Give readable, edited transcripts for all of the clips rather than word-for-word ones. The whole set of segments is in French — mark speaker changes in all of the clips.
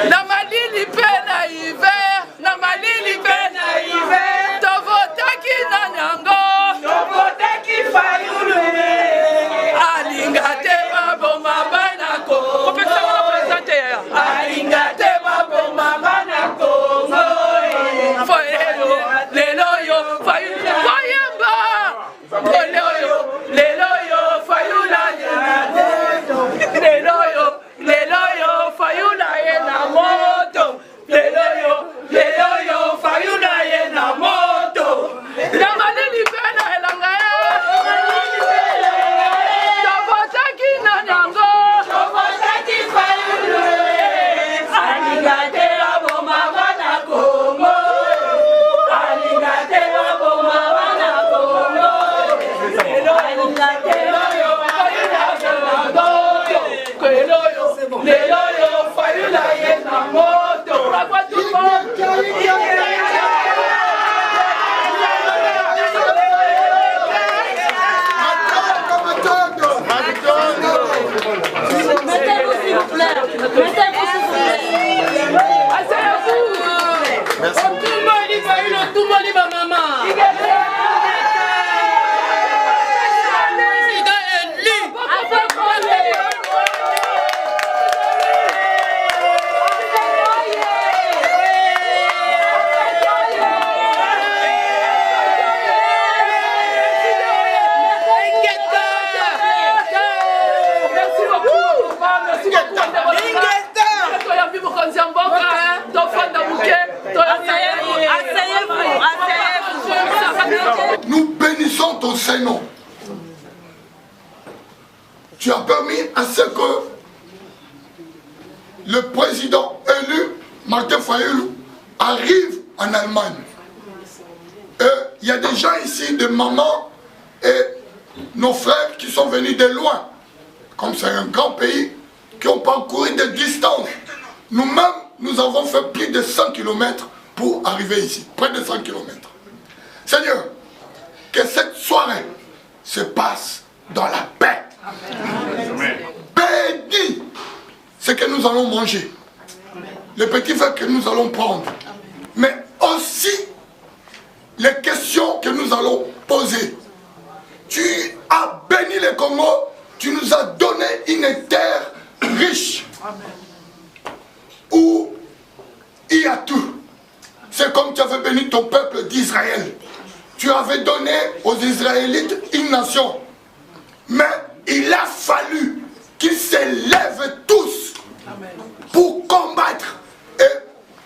Speaker 1: Na malili pe na hiver, na malili pe na hiver, tovotaki na nyango, tovotaki fayulu, alinga te baboma banako, alinga te baboma banako, foyelo, lelo yo, fayulu, foyemba, lelo yo, fayula, lelo yo, fayula na moto, lelo yo, fayula na moto, na malili pena elanga ya, tovotaki na nyango, tovotaki fayulu, alinga te baboma bana Kongo, alinga te baboma bana Kongo, alinga te yo, fayula na moto, lelo yo, fayula na moto, bravo tout le monde.
Speaker 2: Mettez-vous s'il vous plaît. Mettez-vous s'il vous plaît.
Speaker 1: Asseyez-vous. Tout le monde y va, tout le monde y va, maman.
Speaker 3: Nous bénissons ton Saint-Nom. Tu as permis à ce que le président élu, Martin Fayulu, arrive en Allemagne. Et il y a des gens ici, des mamans et nos frères qui sont venus de loin. Comme c'est un grand pays, qui ont parcouru des distances. Nous-mêmes, nous avons fait plus de 100 km pour arriver ici. Près de 100 km. Seigneur, que cette soirée se passe dans la paix. Bénis ce que nous allons manger, les petits verres que nous allons prendre, mais aussi les questions que nous allons poser. Tu as béni le Congo, tu nous as donné une terre riche où il y a tout. C'est comme tu avais béni ton peuple d'Israël. Tu avais donné aux Israélites une nation. Mais il a fallu qu'ils se lèvent tous pour combattre et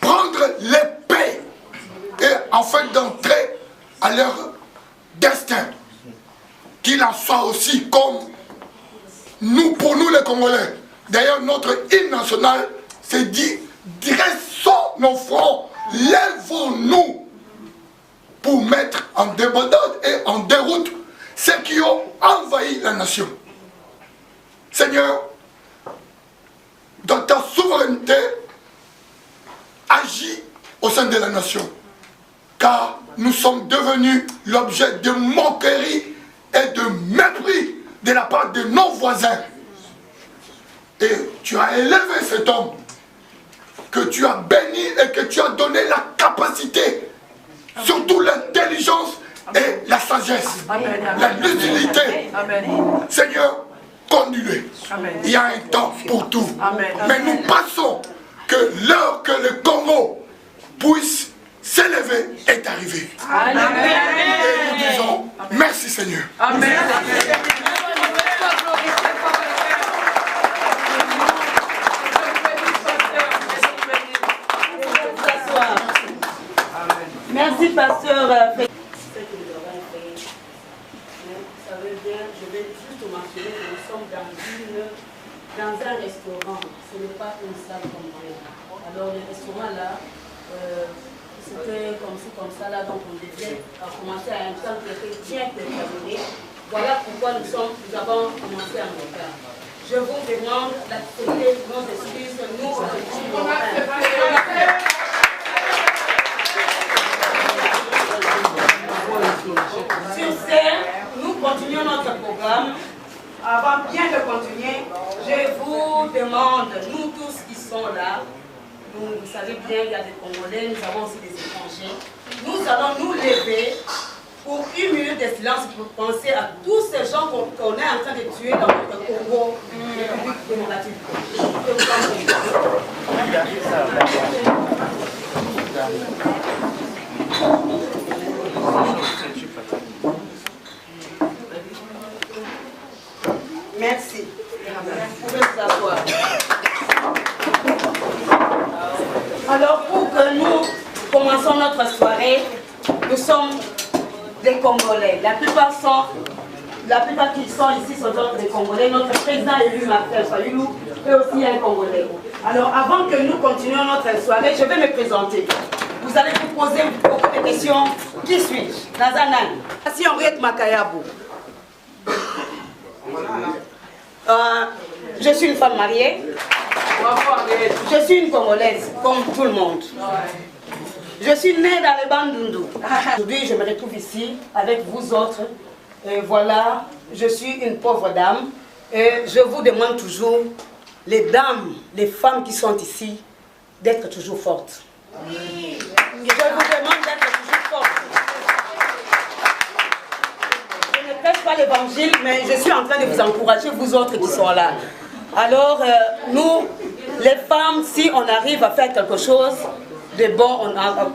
Speaker 3: prendre l'épée et afin d'entrer à leur destin. Qu'il en soit aussi comme nous, pour nous les Congolais. D'ailleurs, notre hymne national s'est dit, dressons nos fronts, lèvons-nous pour mettre en débandade et en déroute ceux qui ont envahi la nation. Seigneur, dans ta souveraineté, agis au sein de la nation. Car nous sommes devenus l'objet de moquerie et de mépris de la part de nos voisins. Et tu as élevé cet homme que tu as béni et que tu as donné la capacité, surtout l'intelligence et la sagesse, la lucidité. Seigneur, conduis-le. Il y a un temps pour tout. Mais nous passons que l'heure que le Congo puisse s'élever est arrivée. Et nous disons merci Seigneur.
Speaker 1: Amen.
Speaker 2: Merci, pasteur.
Speaker 4: Ça veut dire, je vais juste mentionner que nous sommes dans un restaurant. Ce n'est pas une salle comme ça. Alors, le restaurant là, c'était comme ça là, donc on devait commencer à un temps qui était bien terminé. Voilà pourquoi nous avons commencé en retard. Je vous demande d'accepter nos excuses, nous Sur ce, nous continuons notre programme, avant bien de continuer, je vous demande, nous tous qui sont là, vous savez bien, il y a des Congolais, nous avons aussi des étrangers, nous allons nous lever pour 1 minute de silence pour penser à tous ces gens qu'on est en train de tuer dans notre Congo, République démocratique. Merci. Vous pouvez vous asseoir. Alors, pour que nous commençons notre soirée, nous sommes des Congolais. La plupart qui sont ici sont des Congolais. Notre président élu, Martin Fayulu, est aussi un Congolais. Alors, avant que nous continuions notre soirée, je vais me présenter. Vous allez vous poser beaucoup de questions. Qui suis-je? Nazanan. Voici Henriette Makayabou. Je suis une femme mariée. Je suis une Congolaise, comme tout le monde. Je suis née dans les Bandundu. Aujourd'hui, je me retrouve ici avec vous autres. Et voilà, je suis une pauvre dame. Et je vous demande toujours, les dames, les femmes qui sont ici, d'être toujours fortes. Je vous demande d'être toujours fortes. Je ne prêche pas l'évangile, mais je suis en train de vous encourager, vous autres qui sont là. Alors, nous, les femmes, si on arrive à faire quelque chose de bon, on a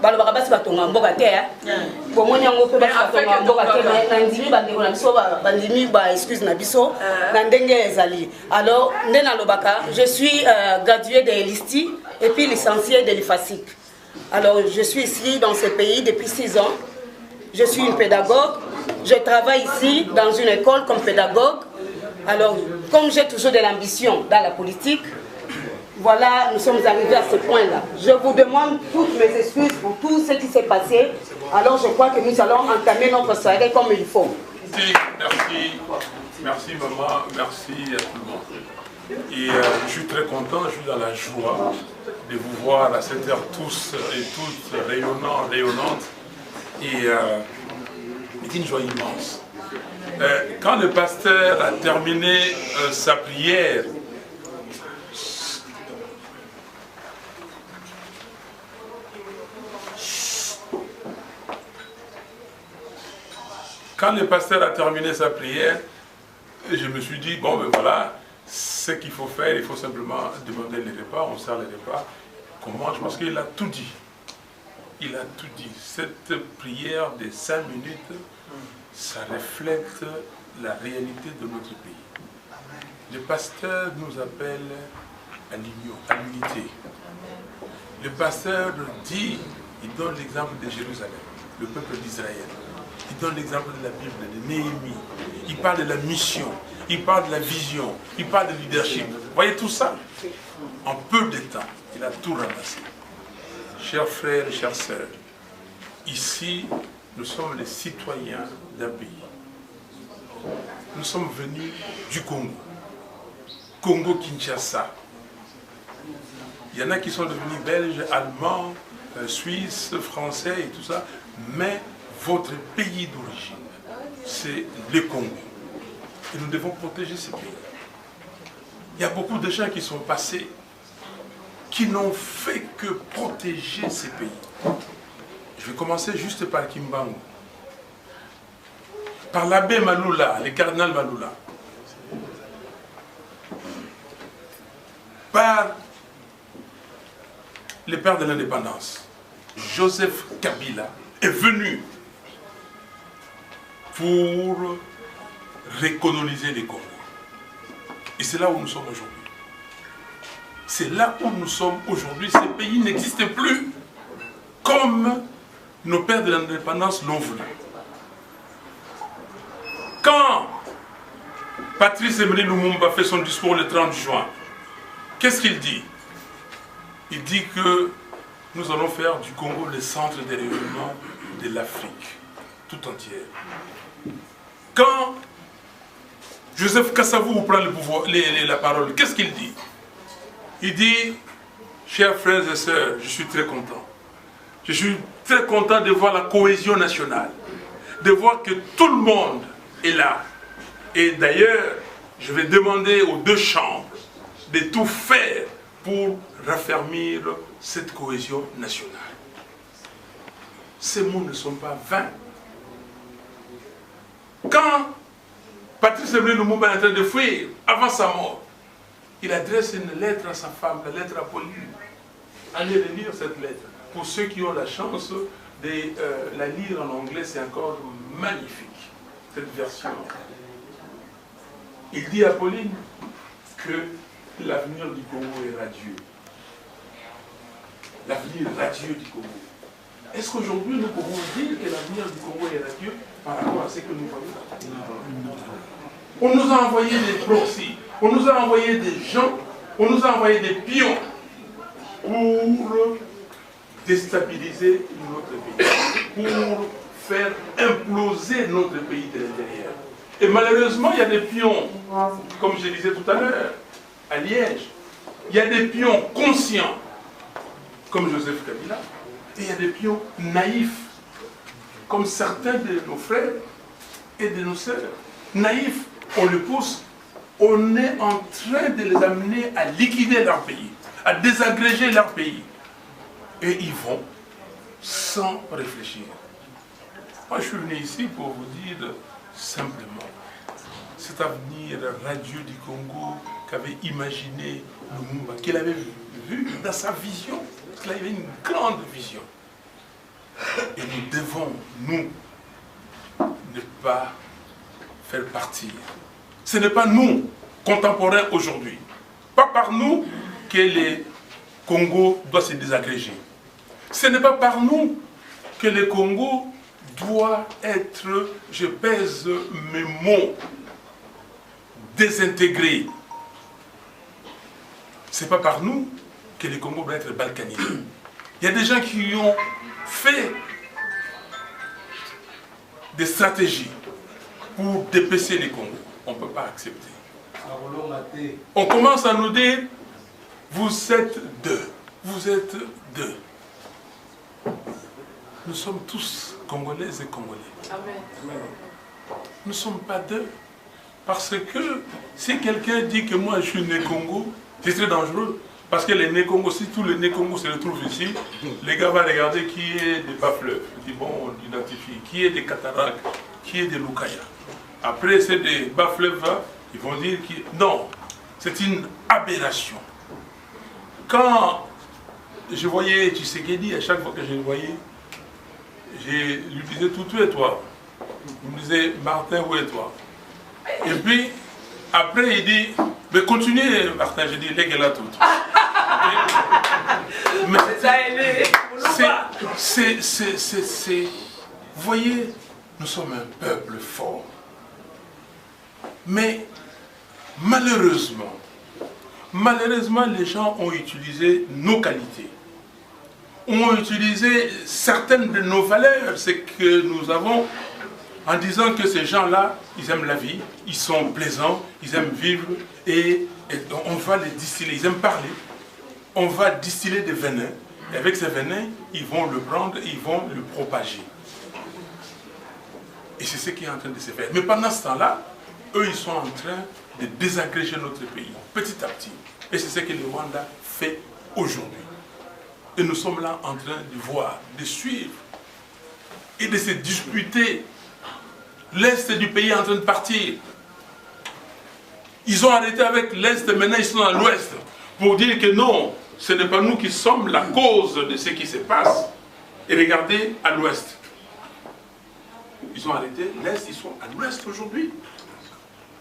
Speaker 4: alors, je suis graduée de l'ISTI et puis licenciée de l'IFASIC. Alors, je suis ici dans ce pays depuis 6 ans. Je suis une pédagogue. Je travaille ici dans une école comme pédagogue. Alors, comme j'ai toujours de l'ambition dans la politique, voilà, nous sommes arrivés à ce point-là. Je vous demande toutes mes excuses pour tout ce qui s'est passé. Alors, je crois que nous allons entamer notre soirée comme il faut.
Speaker 5: Merci maman, merci à tout le monde. Et je suis très content, je suis dans la joie de vous voir à cette heure tous et toutes rayonnantes. Et c'est une joie immense. Quand le pasteur a terminé sa prière, je me suis dit, bon ben voilà, ce qu'il faut faire, il faut simplement demander les repas, on sert les repas, qu'on mange, parce qu'il a tout dit. Il a tout dit. Cette prière de 5 minutes, ça reflète la réalité de notre pays. Le pasteur nous appelle à l'union, à l'unité. Le pasteur dit, il donne l'exemple de Jérusalem, le peuple d'Israël. Il donne l'exemple de la Bible, de Néhémie. Il parle de la mission, il parle de la vision, il parle de leadership. Vous voyez tout ça? En peu de temps, il a tout ramassé. Chers frères et chères sœurs, ici, nous sommes les citoyens d'un pays. Nous sommes venus du Congo. Congo-Kinshasa. Il y en a qui sont devenus belges, allemands, suisses, français et tout ça. Mais votre pays d'origine, c'est le Congo. Et nous devons protéger ce pays. Il y a beaucoup de gens qui sont passés, qui n'ont fait que protéger ces pays. Je vais commencer juste par Kimbangu. Par l'abbé Maloula, le cardinal Maloula. Par le père de l'indépendance, Joseph Kabila, est venu pour recoloniser les Congos. Et c'est là où nous sommes aujourd'hui. C'est là où nous sommes aujourd'hui. Ces pays n'existent plus comme nos pères de l'indépendance l'ont voulu. Quand Patrice Emery Lumumba fait son discours le 30 juin, qu'est-ce qu'il dit? Il dit que nous allons faire du Congo le centre de rayonnement de l'Afrique tout entière. Quand Joseph Kassavou prend le pouvoir, la parole, qu'est-ce qu'il dit? Il dit, chers frères et sœurs, je suis très content. Je suis très content de voir la cohésion nationale, de voir que tout le monde est là. Et d'ailleurs, je vais demander aux deux chambres de tout faire pour raffermir cette cohésion nationale. Ces mots ne sont pas vains. Quand Patrice Emery Lumumba est en train de fuir, avant sa mort, il adresse une lettre à sa femme, la lettre à Pauline. Allez lire cette lettre. Pour ceux qui ont la chance de la lire en anglais, c'est encore magnifique, cette version. Il dit à Pauline que l'avenir du Congo est radieux. L'avenir radieux du Congo. Est-ce qu'aujourd'hui nous pouvons dire que l'avenir du Congo est radieux par rapport à ce que nous voyons? On nous a envoyé des proxys, on nous a envoyé des gens, on nous a envoyé des pions pour déstabiliser notre pays, pour faire imploser notre pays de l'intérieur. Et malheureusement, il y a des pions, comme je disais tout à l'heure, à Liège, il y a des pions conscients, comme Joseph Kabila, et il y a des pions naïfs, comme certains de nos frères et de nos sœurs. Naïfs, on les pousse, on est en train de les amener à liquider leur pays, à désagréger leur pays. Et ils vont sans réfléchir. Moi, je suis venu ici pour vous dire simplement, cet avenir radieux du Congo qu'avait imaginé Lumumba, qu'il avait vu dans sa vision, parce qu'il avait une grande vision. Et nous devons, nous, ne pas faire partir. Ce n'est pas nous, contemporains aujourd'hui, pas par nous que le Congo doit se désagréger. Ce n'est pas par nous que le Congo doit être, je pèse mes mots, désintégré. Ce n'est pas par nous que le Congo doit être balkanisé. Il y a des gens qui ont fait des stratégies pour dépecer les Congos. On ne peut pas accepter. On commence à nous dire, vous êtes deux. Vous êtes deux. Nous sommes tous Congolaises et Congolais.
Speaker 1: Amen.
Speaker 5: Nous ne sommes pas deux. Parce que si quelqu'un dit que moi je suis né Congo, c'est très dangereux. Parce que les nés Congo, si tous les nés Congo se retrouvent ici, les gars vont regarder qui est des bas-fleuves. Ils disent, bon, on identifie. Qui est des cataractes, qui est des Lukaya. Après, c'est des bas-fleuves, ils vont dire que non, c'est une aberration. Quand je voyais Tshisekedi, à chaque fois que je le voyais, je lui disais, tout est toi. Il me disait, Martin, où est toi? Et puis, après, il dit, mais continuez, Martin. Je dis, lègue-la toute. Mais c'est, vous voyez, nous sommes un peuple fort. Mais malheureusement, les gens ont utilisé nos qualités, ont utilisé certaines de nos valeurs, ce que nous avons, en disant que ces gens-là, ils aiment la vie, ils sont plaisants, ils aiment vivre, et on va les distiller, ils aiment parler, on va distiller des venins, et avec ces venins, ils vont le prendre, ils vont le propager. Et c'est ce qui est en train de se faire. Mais pendant ce temps-là, eux, ils sont en train de désagréger notre pays, petit à petit. Et c'est ce que le Rwanda fait aujourd'hui. Et nous sommes là en train de voir, de suivre, et de se disputer. L'Est du pays est en train de partir. Ils ont arrêté avec l'Est, maintenant ils sont à l'Ouest, pour dire que non, ce n'est pas nous qui sommes la cause de ce qui se passe. Et regardez à l'Ouest. Ils ont arrêté l'Est, ils sont à l'Ouest aujourd'hui.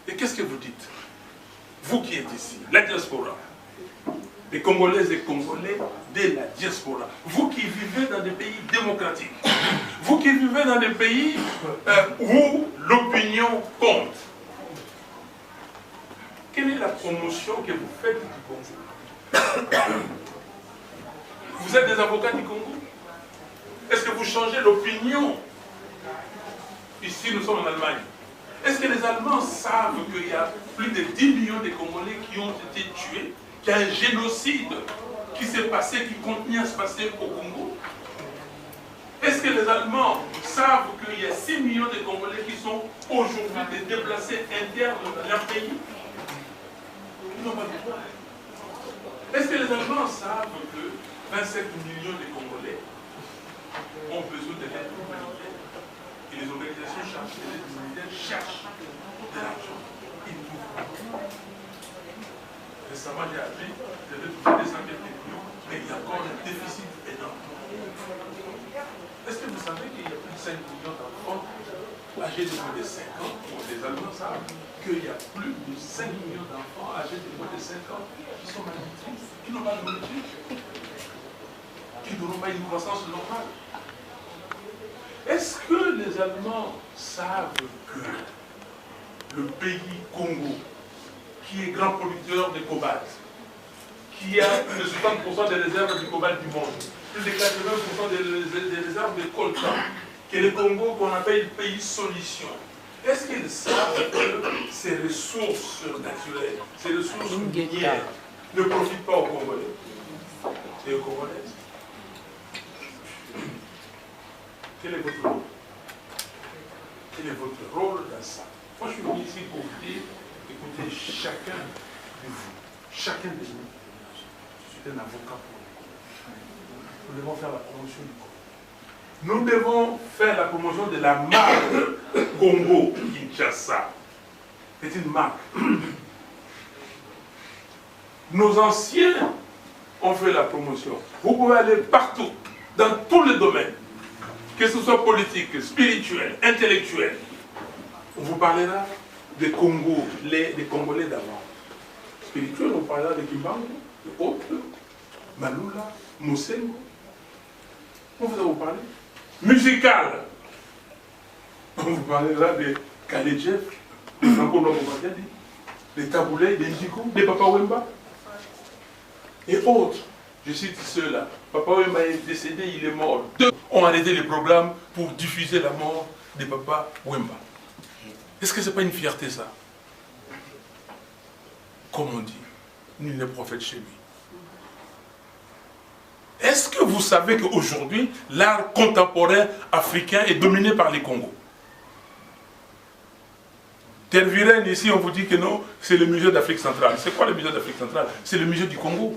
Speaker 5: Et qu'est-ce que vous dites? Vous qui êtes ici, la diaspora, les Congolaises et Congolais de la diaspora, vous qui vivez dans des pays démocratiques, vous qui vivez dans des pays où l'opinion compte, quelle est la promotion que vous faites du Congo? Vous êtes des avocats du Congo? Est-ce que vous changez l'opinion? Ici, nous sommes en Allemagne. Est-ce que les Allemands savent qu'il y a plus de 10 millions de Congolais qui ont été tués, qu'il y a un génocide qui s'est passé, qui continue à se passer au Congo? Est-ce que les Allemands savent qu'il y a 6 millions de Congolais qui sont aujourd'hui des déplacés internes dans leur pays? Ils n'ont pas le droit. Est-ce que les Allemands savent que 27 millions de Congolais ont besoin de l'aide humanitaire? Et les organisations chargées de l'aide humanitaire cherchent de l'argent. Ils ne trouvent pas. Récemment, j'ai appris qu'ils avaient trouvé des centaines de millions, mais il y a encore un déficit énorme. Est-ce que vous savez qu'il y a plus de 5 millions d'enfants âgés de moins de 5 ans? Les Allemands savent qu'il y a plus de 5 millions d'enfants âgés de moins de 5 ans qui sont malnutris, qui n'ont pas de nourriture, qui n'auront pas une croissance normale. Est-ce que les Allemands savent que le pays Congo, qui est grand producteur de cobalt, qui a plus de 60% des réserves du cobalt du monde, plus de 80% des réserves de coltan, que le Congo qu'on appelle pays solution, est-ce qu'ils savent que ces ressources naturelles, ces ressources minières ne profitent pas aux Congolais et aux Congolaises? Quel est votre rôle? Quel est votre rôle dans ça? Moi, je suis venu ici pour vous dire, écoutez, chacun de vous, chacun de nous, je suis un avocat pour nous. Nous devons faire la promotion du Congo. Nous devons faire la promotion de la marque Congo-Kinshasa. C'est une marque. Nos anciens ont fait la promotion. Vous pouvez aller partout, dans tous les domaines, que ce soit politique, spirituel, intellectuel. On vous parlera des Congolais d'avant. Spirituel, on parlera de Kimbangu, de autres, Malula, Moussengo. On vous a parlé. Musical, on vous parlera de Kaledjev, de Franco Nobomadiadi, des Taboulay, des Ndiko, des Papa Wemba et autres. Je cite ceux-là. Papa Wemba est décédé, il est mort. Deux ont arrêté les programmes pour diffuser la mort de Papa Wemba. Est-ce que ce n'est pas une fierté, ça? Comme on dit, nul n'est prophète chez lui. Est-ce que vous savez qu'aujourd'hui, l'art contemporain africain est dominé par les Congos? Tervuren, ici, on vous dit que non, c'est le musée d'Afrique centrale. C'est quoi le musée d'Afrique centrale? C'est le musée du Congo.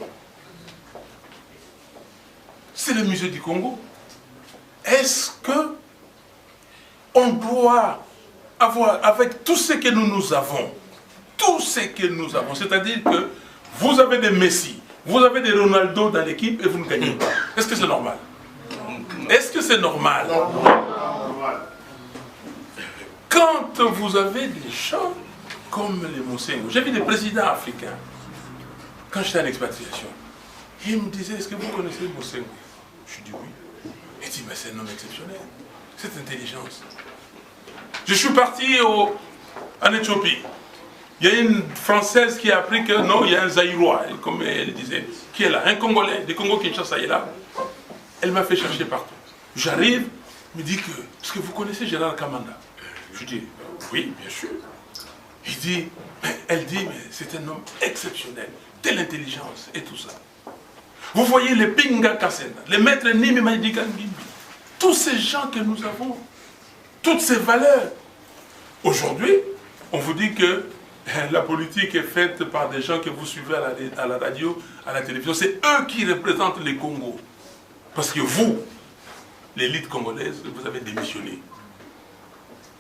Speaker 5: C'est le musée du Congo. Est-ce que on doit avoir, avec tout ce que nous avons, c'est-à-dire que vous avez des Messi, vous avez des Ronaldo dans l'équipe et vous ne gagnez pas. Est-ce que c'est normal? Est-ce que c'est normal? Quand vous avez des gens comme les Moussengo, j'ai vu des présidents africains, quand j'étais en expatriation, ils me disaient, est-ce que vous connaissez Moussengo? Je dis oui. Il dit, mais c'est un homme exceptionnel, cette intelligence. Je suis parti en Éthiopie. Il y a une Française qui a appris que non, il y a un Zaïrois, comme elle disait, qui est là, un Congolais, des Congo-Kinshasa est là. Elle m'a fait chercher partout. J'arrive, elle me dit que, est-ce que vous connaissez Gérard Kamanda? Je dis, oui, bien sûr. Elle dit, mais c'est un homme exceptionnel, telle intelligence et tout ça. Vous voyez les Pinga Kasenda, les maîtres Nimi Maïdigan Gimbi, tous ces gens que nous avons, toutes ces valeurs. Aujourd'hui, on vous dit que la politique est faite par des gens que vous suivez à la radio, à la télévision. C'est eux qui représentent les Congos. Parce que vous, l'élite congolaise, vous avez démissionné.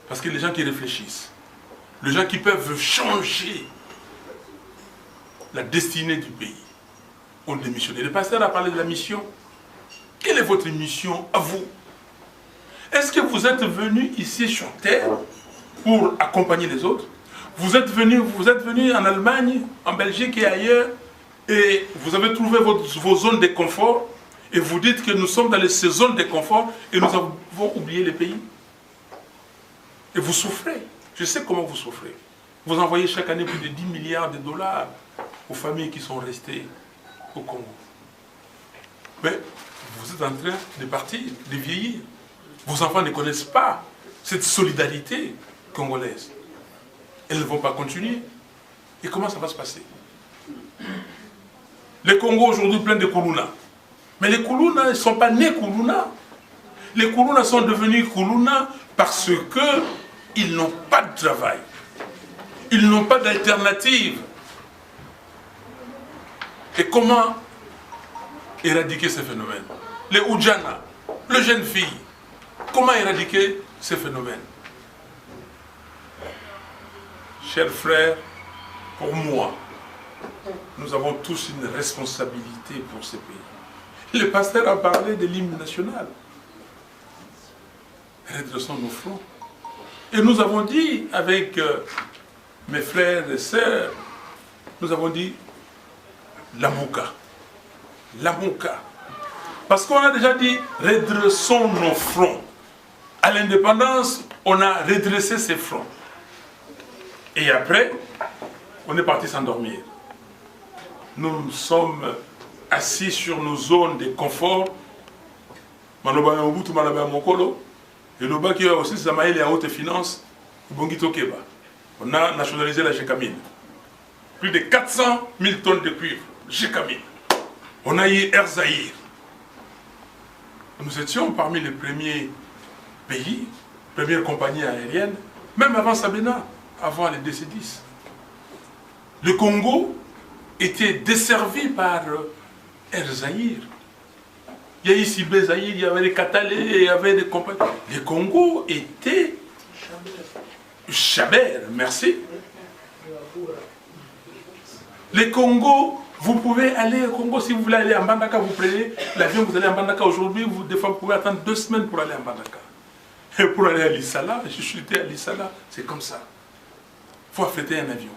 Speaker 5: Parce que les gens qui réfléchissent, les gens qui peuvent changer la destinée du pays, ont démissionné. Le pasteur a parlé de la mission. Quelle est votre mission à vous? Est-ce que vous êtes venu ici sur terre pour accompagner les autres? Vous êtes venu en Allemagne, en Belgique et ailleurs, et vous avez trouvé vos zones de confort, et vous dites que nous sommes dans ces zones de confort, et nous avons oublié les pays. Et vous souffrez. Je sais comment vous souffrez. Vous envoyez chaque année plus de 10 milliards de dollars aux familles qui sont restées au Congo. Mais vous êtes en train de partir, de vieillir. Vos enfants ne connaissent pas cette solidarité congolaise. Elles ne vont pas continuer. Et comment ça va se passer? Le Congo aujourd'hui plein de Koulouna. Mais les Koulouna ne sont pas nés Koulouna. Les Koulouna sont devenus Koulouna parce qu'ils n'ont pas de travail. Ils n'ont pas d'alternative. Et comment éradiquer ces phénomènes? Les Oudjana, les jeunes filles, comment éradiquer ces phénomènes? Chers frères, pour moi, nous avons tous une responsabilité pour ce pays. Le pasteur a parlé de l'hymne national. Redressons nos fronts. Et nous avons dit avec mes frères et sœurs, nous avons dit Lamouka. Lamouka. Parce qu'on a déjà dit redressons nos fronts. À l'indépendance, on a redressé ses fronts. Et après, on est parti s'endormir. Nous sommes assis sur nos zones de confort. Et le bas qui a aussi Zamaïl et à haute finance, on a nationalisé la Gécamine. Plus de 400 000 tonnes de cuivre, Gécamine. On a eu Air Zahir. Nous étions parmi les premiers pays, premières compagnies aériennes, même avant Sabena, avant les DC-10. Le Congo était desservi par Air Zahir. Il y a ici Bézaïr, il y avait les Katalais, il y avait des compagnies. Le Congo était... Chabert, merci. Le Congo, vous pouvez aller au Congo, si vous voulez aller à Mbandaka, vous prenez l'avion, vous allez à Mbandaka aujourd'hui, des fois vous pouvez attendre 2 semaines pour aller à Mbandaka. Et pour aller à Lissala, je suis allé à Lissala, c'est comme ça. Il faut affréter un avion.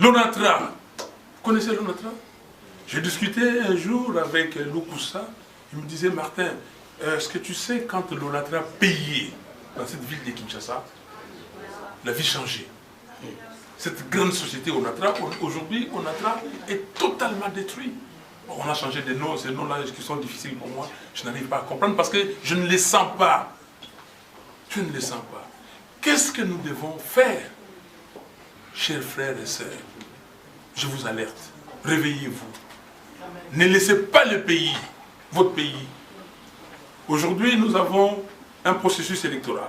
Speaker 5: L'Onatra, vous connaissez l'Onatra? J'ai discuté un jour avec Loukoussa, il me disait, Martin, est-ce que tu sais quand l'Onatra payait dans cette ville de Kinshasa, la vie changeait. Cette grande société Onatra, aujourd'hui, Onatra est totalement détruit. On a changé de noms, ces noms-là qui sont difficiles pour moi, je n'arrive pas à comprendre parce que je ne les sens pas. Je ne les sens pas. Qu'est-ce que nous devons faire, chers frères et sœurs? Je vous alerte, réveillez-vous. Ne laissez pas le pays, votre pays. Aujourd'hui, nous avons un processus électoral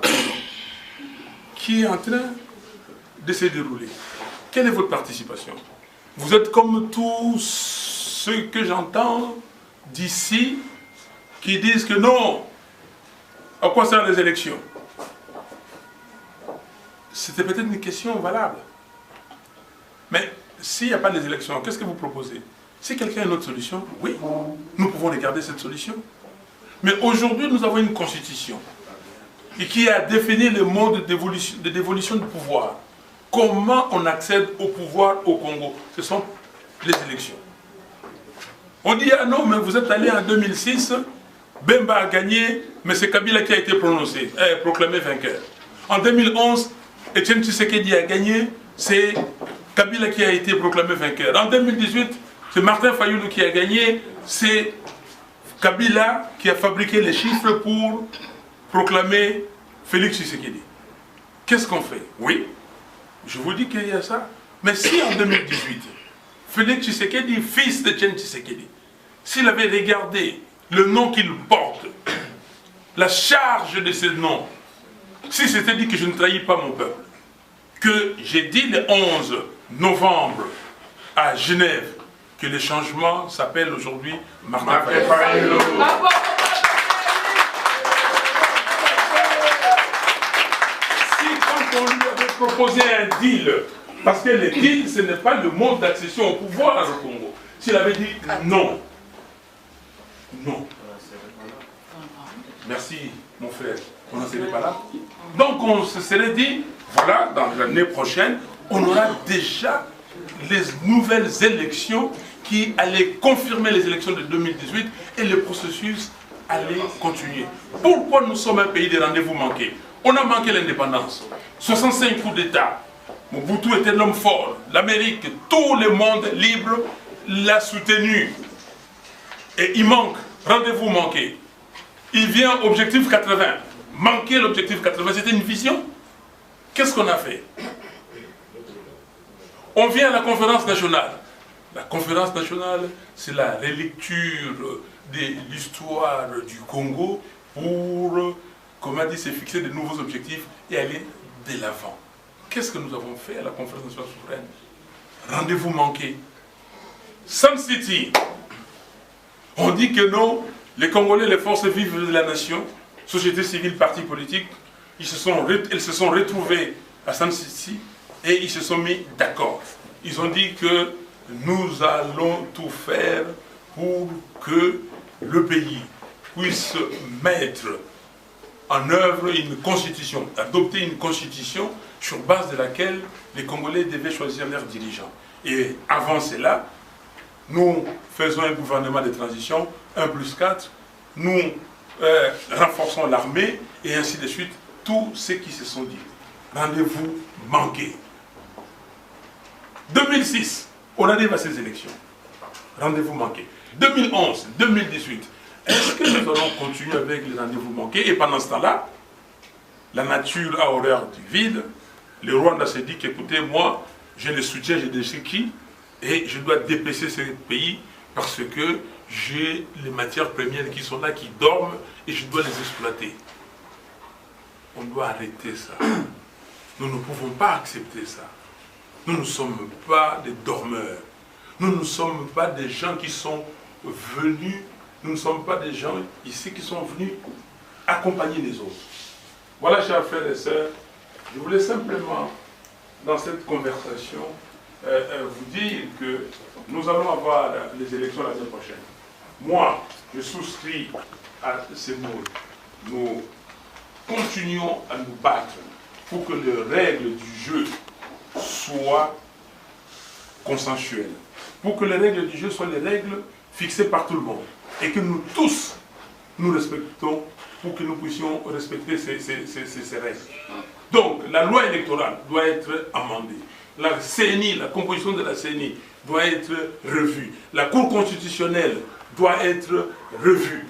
Speaker 5: qui est en train de se dérouler. Quelle est votre participation? Vous êtes comme tous ceux que j'entends d'ici qui disent que non, à quoi servent les élections? C'était peut-être une question valable. Mais s'il n'y a pas des élections, qu'est-ce que vous proposez? Si quelqu'un a une autre solution, oui, nous pouvons regarder cette solution. Mais aujourd'hui, nous avons une constitution et qui a défini le mode de dévolution du pouvoir. Comment on accède au pouvoir au Congo? Ce sont les élections. On dit, ah non, mais vous êtes allé en 2006, Bemba a gagné, mais c'est Kabila qui a été proclamé vainqueur. En 2011, Etienne Tshisekedi a gagné, c'est Kabila qui a été proclamé vainqueur. En 2018, c'est Martin Fayoulou qui a gagné, c'est Kabila qui a fabriqué les chiffres pour proclamer Félix Tshisekedi. Qu'est-ce qu'on fait? Oui, je vous dis qu'il y a ça. Mais si en 2018, Félix Tshisekedi, fils de Etienne Tshisekedi, s'il avait regardé le nom qu'il porte, la charge de ce nom, si c'était dit que je ne trahis pas mon peuple, que j'ai dit le 11 novembre à Genève, que le changement s'appelle aujourd'hui Martin Fayoulou. Si quand on lui avait proposé un deal, parce que le deal, ce n'est pas le mode d'accession au pouvoir au Congo, s'il avait dit non, non. Merci mon frère, on n'en serait pas là. Donc on se serait dit, voilà, dans l'année prochaine, on aura déjà les nouvelles élections qui allaient confirmer les élections de 2018 et le processus allait continuer. Pourquoi nous sommes un pays de rendez-vous manqués? On a manqué l'indépendance. 65 coups d'État. Mobutu était l'homme fort. L'Amérique, tout le monde libre l'a soutenu. Et il manque. Rendez-vous manqué. Il vient objectif 80. Manquer l'objectif 80, c'était une vision. Qu'est-ce qu'on a fait? On vient à la conférence nationale. La conférence nationale, c'est la relecture de l'histoire du Congo pour, comment dire, se fixer de nouveaux objectifs et aller de l'avant. Qu'est-ce que nous avons fait à la conférence nationale souveraine? Rendez-vous manqué. Sun City. On dit que non, les Congolais, les forces vives de la nation, société civile, partis politiques, elles se sont retrouvés à Sun City et ils se sont mis d'accord. Ils ont dit que nous allons tout faire pour que le pays puisse mettre en œuvre une constitution, adopter une constitution sur base de laquelle les Congolais devaient choisir leurs dirigeants. Et avant cela, nous faisons un gouvernement de transition, 1+4, nous renforçons l'armée, et ainsi de suite, tous ceux qui se sont dit. Rendez-vous manqué. 2006, on arrive à ces élections. Rendez-vous manqué. 2011, 2018, est-ce que nous allons continuer avec les rendez-vous manqués? Et pendant ce temps-là, la nature a horreur du vide. Le Rwanda s'est dit qu'écoutez, moi, j'ai le soutien, j'ai des qui, et je dois dépecer ce pays parce que j'ai les matières premières qui sont là, qui dorment, et je dois les exploiter. On doit arrêter ça. Nous ne pouvons pas accepter ça. Nous ne sommes pas des dormeurs. Nous ne sommes pas des gens qui sont venus, nous ne sommes pas des gens ici qui sont venus accompagner les autres. Voilà, chers frères et sœurs, je voulais simplement, dans cette conversation, vous dire que nous allons avoir les élections l'année prochaine. Moi, je souscris à ces mots. Nous continuons à nous battre pour que les règles du jeu soient consensuelles, pour que les règles du jeu soient les règles fixées par tout le monde, et que nous tous nous respectons pour que nous puissions respecter ces règles. Donc, la loi électorale doit être amendée. La CENI, la composition de la CENI doit être revue. La Cour constitutionnelle doit être revue.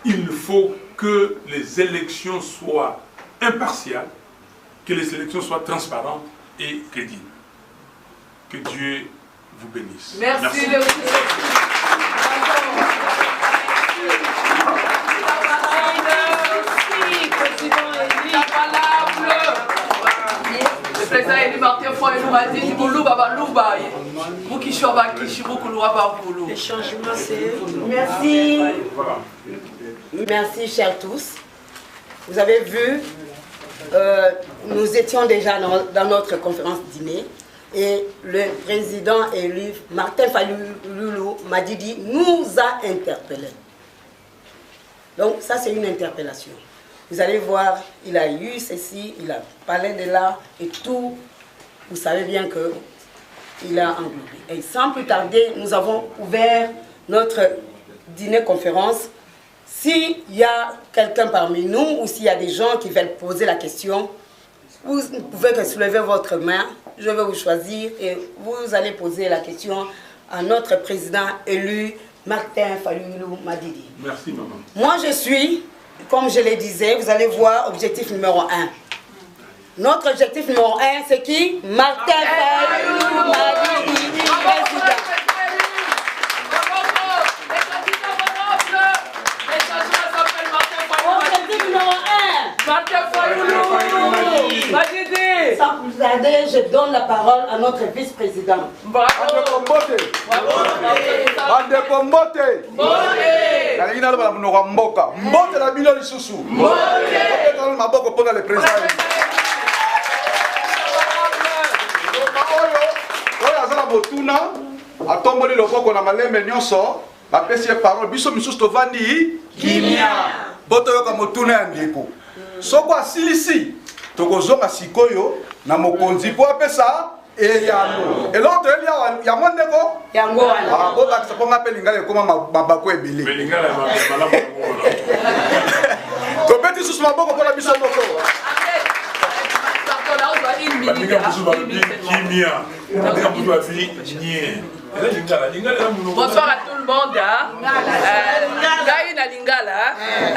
Speaker 5: Il faut que les élections soient impartiales, que les élections soient transparentes et crédibles. Que Dieu vous bénisse.
Speaker 1: Merci. Le président Élie Martin Fayulu m'a dit
Speaker 2: Le changement, c'est... Merci. Merci, chers tous. Vous avez vu, nous étions déjà dans notre conférence dîner et le président élu Martin Fayulu Madidi nous a interpellés. Donc ça, c'est une interpellation. Vous allez voir, il a eu ceci, il a parlé de là et tout. Vous savez bien qu'il a englobé. Et sans plus tarder, nous avons ouvert notre dîner-conférence. S'il y a quelqu'un parmi nous ou s'il y a des gens qui veulent poser la question, vous pouvez soulever votre main, je vais vous choisir et vous allez poser la question à notre président élu, Martin Fayulu Madidi.
Speaker 5: Merci, maman.
Speaker 2: Moi, je suis, comme je le disais, vous allez voir, objectif numéro 1. Notre objectif numéro 1, c'est qui? Martin Fayulu Madidi, président. Objectif numéro 1.
Speaker 1: Martin Fayulu Madidi.
Speaker 2: Sans plus tarder, je donne la parole à notre vice-président.
Speaker 1: Bravo.
Speaker 6: atomboli loboko na malembe nyonso bapesi ye parole biso misusu tovandi kimia po toyoka motuna ya ndeko soko asilisi tokozonga sikoyo na mokonzi po apesa eyano eloko toyeli awa yango ndeko
Speaker 2: yango wana
Speaker 6: bobakisa mpo nga mpe lingala ekoma mabako ebele tobeti susu maboko mpona biso moko
Speaker 5: Kimia,
Speaker 1: Bonsoir à tout le monde. Gaïna Lingala,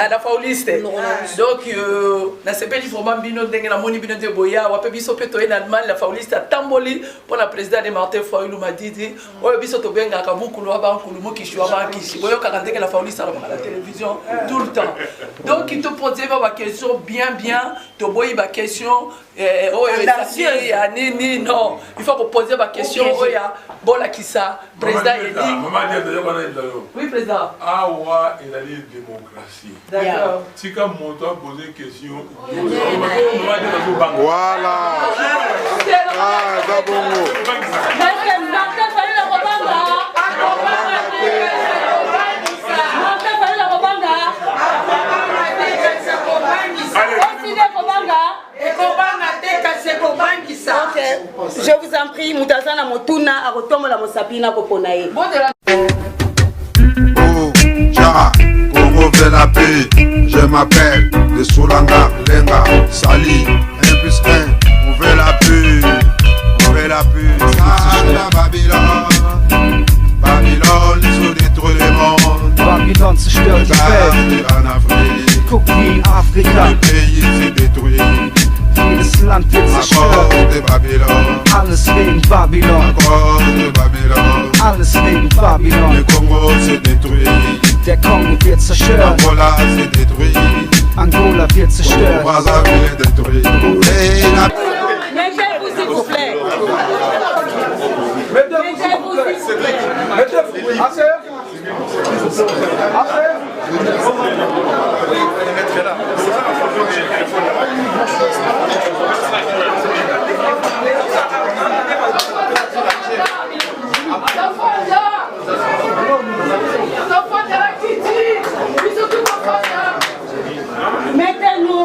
Speaker 1: la Fauliste. Donc, na sepeli vraiment bino dengue na moni bino de boya, wape biso peto en Allemagne la Fauliste tamboli pour la présidente de Martin Foylou m'a dit, oyo biso to benga kabuku lo ba nkulumu kishwa ba kishi. Boyo kakandeke la Fauliste à la télévision tout le temps. Donc, il te posait ma question bien, te boyi ma question. Non, il faut poser ma question. Bola Kissa, président Eli. Oui, président.
Speaker 5: Ah ouais, il a dit démocratie.
Speaker 1: D'accord.
Speaker 5: Si quand mon temps poser question,
Speaker 7: voilà. Ah, Zabongo.
Speaker 2: Ok, je vous en prie, Moutazana Motuna, à retourner la Mosapina Poponae.
Speaker 7: Oh, Tchara, Congo fait la paix. Je m'appelle de Soulanga, Lenga, Sali, 1+1, ouvrez la paix, ouvrez la paix. Sala Babylone, Babylone, ils ont détruit le monde.
Speaker 8: Babylone zerstört die Welt.
Speaker 7: En Afrique,
Speaker 8: Guck wie in Afrika.
Speaker 7: le pays s'est détruit.
Speaker 8: Jedes Land wird
Speaker 7: À
Speaker 8: zerstört.
Speaker 7: cause de Babylone,
Speaker 8: Alles wegen
Speaker 7: à
Speaker 8: Babylon.
Speaker 7: cause de Babylone.
Speaker 8: Alles wegen
Speaker 7: Le
Speaker 8: Babylon.
Speaker 7: Congo s'est détruit,
Speaker 8: Der Kongo wird zerstört.
Speaker 7: Angola s'est détruit,
Speaker 8: Angola wird zerstört.
Speaker 7: Brazzaville est détruit. Et la
Speaker 2: Mettez-vous s'il vous plaît.
Speaker 6: Mettez-vous s'il vous plaît. Mettez-vous. Asseyez-vous.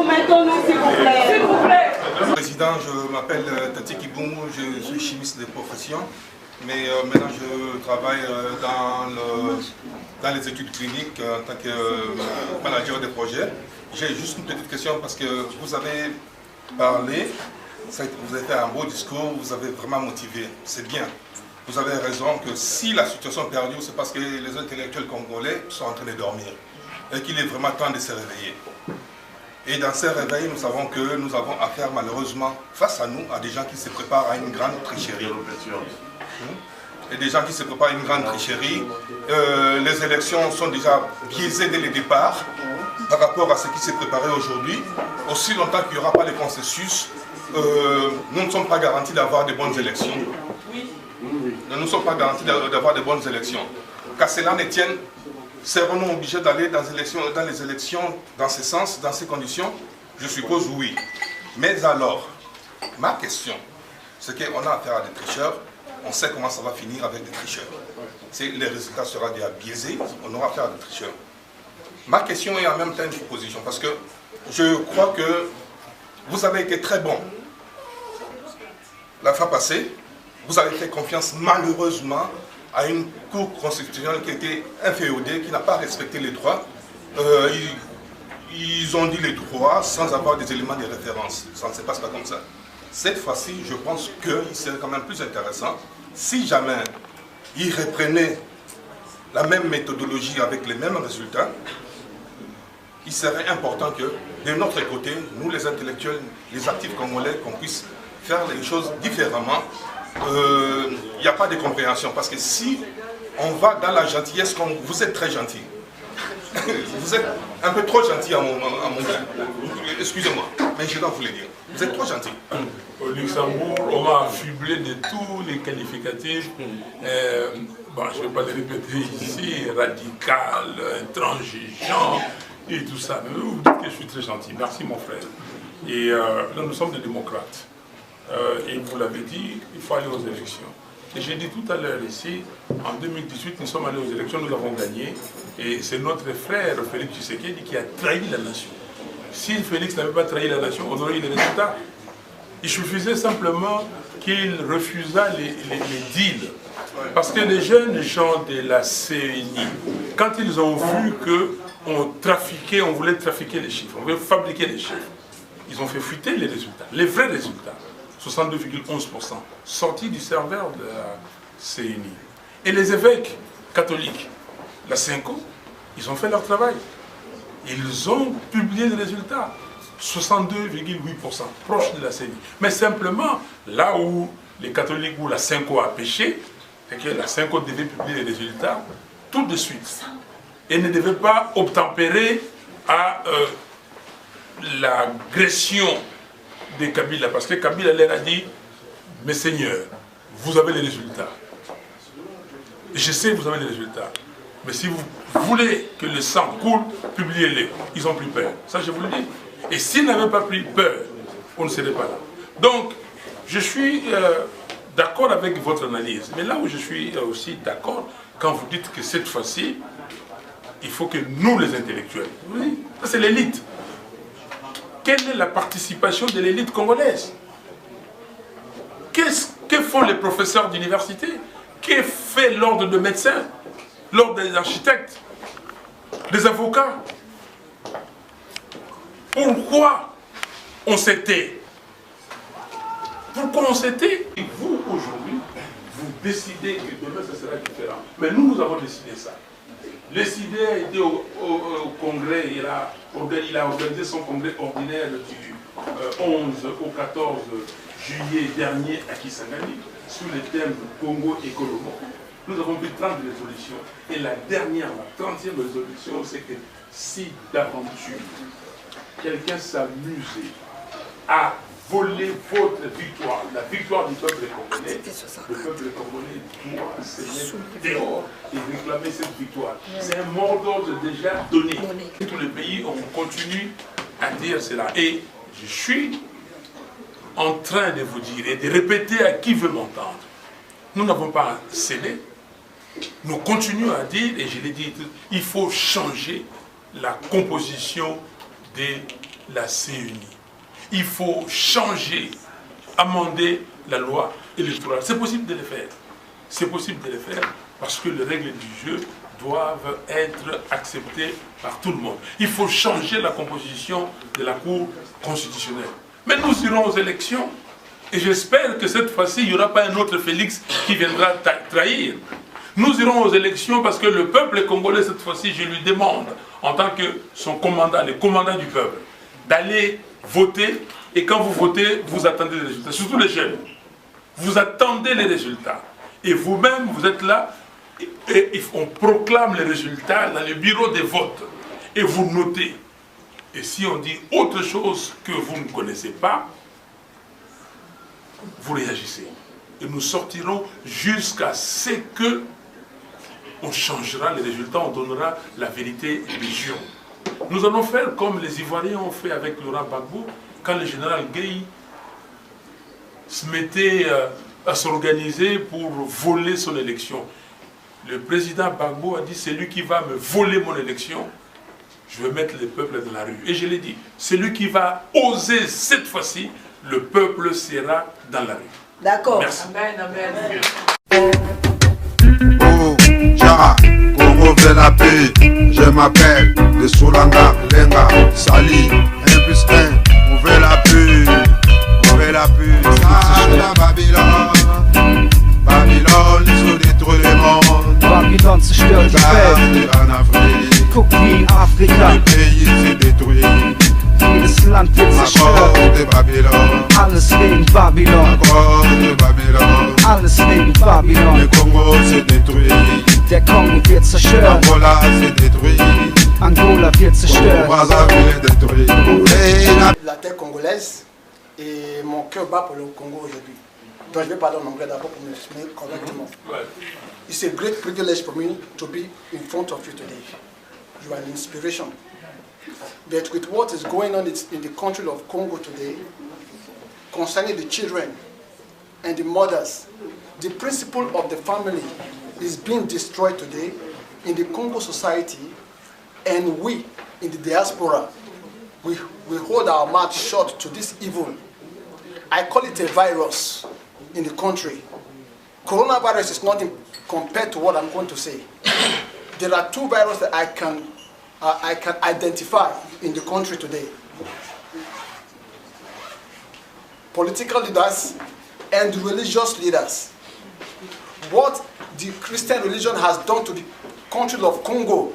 Speaker 2: Mettons-nous s'il vous plaît. S'il vous plaît.
Speaker 9: Président, je m'appelle Tati Kibungu, je suis chimiste de profession, mais maintenant je travaille dans les études cliniques en tant que manager de projet. J'ai juste une petite question parce que vous avez parlé, vous avez fait un beau discours, vous avez vraiment motivé, c'est bien. Vous avez raison que si la situation perdure, c'est parce que les intellectuels congolais sont en train de dormir et qu'il est vraiment temps de se réveiller. Et dans ces réveils, nous savons que nous avons affaire malheureusement face à nous à des gens qui se préparent à une grande tricherie. Et des gens qui se préparent à une grande tricherie. Les élections sont déjà biaisées dès le départ par rapport à ce qui s'est préparé aujourd'hui. Aussi longtemps qu'il n'y aura pas de consensus, nous ne sommes pas garantis d'avoir de bonnes élections. Nous ne sommes pas garantis d'avoir de bonnes élections. Qu'à cela ne tienne, serons-nous obligés d'aller dans les élections dans ce sens, dans ces conditions? Je suppose oui. Mais alors, ma question, c'est qu'on a affaire à des tricheurs, on sait comment ça va finir avec des tricheurs. Les résultats seront déjà biaisés, on aura affaire à des tricheurs. Ma question est en même temps une proposition, parce que je crois que vous avez été très bon. La fois passée, vous avez fait confiance malheureusement à une cour constitutionnelle qui était inféodée, qui n'a pas respecté les droits. Ils ont dit les droits sans avoir des éléments de référence. Ça ne se passe pas comme ça. Cette fois-ci, je pense qu'il serait quand même plus intéressant si jamais ils reprenaient la même méthodologie avec les mêmes résultats. Il serait important que, de notre côté, nous les intellectuels, les actifs congolais, qu'on puisse faire les choses différemment. Il n'y a pas de compréhension, parce que si on va dans la gentillesse, comme vous êtes très gentil, vous êtes un peu trop gentil à mon goût, excusez-moi, mais je dois vous le dire, vous êtes trop gentil.
Speaker 5: Au Luxembourg, on m'a affublé de tous les qualificatifs, bon, je ne vais pas les répéter ici, radical, intransigeant et tout ça, mais vous dites que je suis très gentil, merci mon frère. Et là, nous sommes des démocrates. Et vous l'avez dit, il faut aller aux élections. Et j'ai dit tout à l'heure ici, en 2018, nous sommes allés aux élections, nous avons gagné. Et c'est notre frère Félix Tshisekedi qui a trahi la nation. Si Félix n'avait pas trahi la nation, on aurait eu les résultats. Il suffisait simplement qu'il refusât les deals. Parce que les jeunes gens de la CENI, quand ils ont vu qu'on trafiquait, on voulait trafiquer les chiffres, on voulait fabriquer les chiffres, ils ont fait fuiter les résultats, les vrais résultats. 62,11% sortis du serveur de la CENI. Et les évêques catholiques, la Cinco, ils ont fait leur travail. Ils ont publié les résultats. 62,8%, proche de la CENI. Mais simplement, là où les catholiques ou la Cinco a péché, c'est que la Cinco devait publier les résultats tout de suite. Et ne devait pas obtempérer à l'agression de Kabila. Parce que Kabila leur a dit, mes seigneurs, vous avez les résultats. Je sais que vous avez les résultats. Mais si vous voulez que le sang coule, publiez-les. Ils ont pris peur. Ça, je vous le dis. Et s'ils n'avaient pas pris peur, on ne serait pas là. Donc, je suis d'accord avec votre analyse. Mais là où je suis aussi d'accord, quand vous dites que cette fois-ci, il faut que nous, les intellectuels, oui, ça c'est l'élite. Quelle est la participation de l'élite congolaise? Que font les professeurs d'université? Que fait l'ordre de médecins? L'ordre des architectes? Des avocats? Pourquoi on s'était? Pourquoi on s'était? Et vous, aujourd'hui, vous décidez que demain, ça sera différent. Mais nous avons décidé ça. Le CID a été au congrès, il a organisé son congrès ordinaire du 11 au 14 juillet dernier à Kisangani, sous le thème Congo et Colombo. Nous avons pris 30 résolutions. Et la dernière, la 30e résolution, c'est que si d'aventure, quelqu'un s'amusait à voler votre victoire, la victoire du peuple congolais, le peuple congolais doit se mettre dehors et réclamer cette victoire. C'est un mot d'ordre déjà donné. Tous les pays, on continue à dire cela. Et je suis en train de vous dire et de répéter à qui veut m'entendre. Nous n'avons pas cédé. Nous continuons à dire, et je l'ai dit, il faut changer la composition de la CENI. Il faut changer, amender la loi électorale. C'est possible de le faire. C'est possible de le faire parce que les règles du jeu doivent être acceptées par tout le monde. Il faut changer la composition de la Cour constitutionnelle. Mais nous irons aux élections et j'espère que cette fois-ci, il n'y aura pas un autre Félix qui viendra trahir. Nous irons aux élections parce que le peuple congolais, cette fois-ci, je lui demande, en tant que son commandant, le commandant du peuple, d'aller voter, et quand vous votez, vous attendez les résultats, surtout les jeunes. Vous attendez les résultats. Et vous-même, vous êtes là, et on proclame les résultats dans le bureau des votes. Et vous notez. Et si on dit autre chose que vous ne connaissez pas, vous réagissez. Et nous sortirons jusqu'à ce que on changera les résultats, on donnera la vérité des gens. Nous allons faire comme les Ivoiriens ont fait avec Laurent Gbagbo, quand le général Gueye se mettait à s'organiser pour voler son élection. Le président Gbagbo a dit, celui qui va me voler mon élection, je vais mettre le peuple dans la rue. Et je l'ai dit, celui qui va oser cette fois-ci, le peuple sera dans la rue.
Speaker 2: D'accord.
Speaker 5: Merci.
Speaker 1: Amen, amen.
Speaker 7: Oh, Jara, Congo veut la paix. Je m'appelle de Soulanga, Lenga, Sali, 1 plus 1. Ouvrez la paix, ouvrez la paix. Sala, Babylone, Babylone, ils ont détruit le monde.
Speaker 8: Babylone zerstört die Welt.
Speaker 7: En Afrique,
Speaker 8: Guck wie in Afrika.
Speaker 7: le pays s'est détruit.
Speaker 8: Jedes Land wird
Speaker 7: À
Speaker 8: zerstört.
Speaker 7: cause de Babylone,
Speaker 8: Alles wegen
Speaker 7: à
Speaker 8: Babylon.
Speaker 7: cause de Babylone.
Speaker 8: Alles wegen
Speaker 7: Le
Speaker 8: Babylon.
Speaker 7: Congo s'est détruit.
Speaker 8: Der Kongo wird zerstört.
Speaker 7: Angola s'est détruit.
Speaker 8: Angola wird zerstört.
Speaker 7: Brazzaville est détruit. Et
Speaker 10: La terre congolaise et mon cœur bat pour le Congo aujourd'hui. Donc je vais parler en anglais d'abord pour m'exprimer correctement. It's a great privilege for me to be in front of you today. You are an inspiration. But with what is going on in the country of Congo today, concerning the children and the mothers, the principle of the family is being destroyed today in the Congo society, and we in the diaspora, we hold our mouth shut to this evil. I call it a virus in the country. Coronavirus is nothing compared to what I'm going to say. There are two viruses that I can identify in the country today. Political leaders and religious leaders. What the Christian religion has done to the country of Congo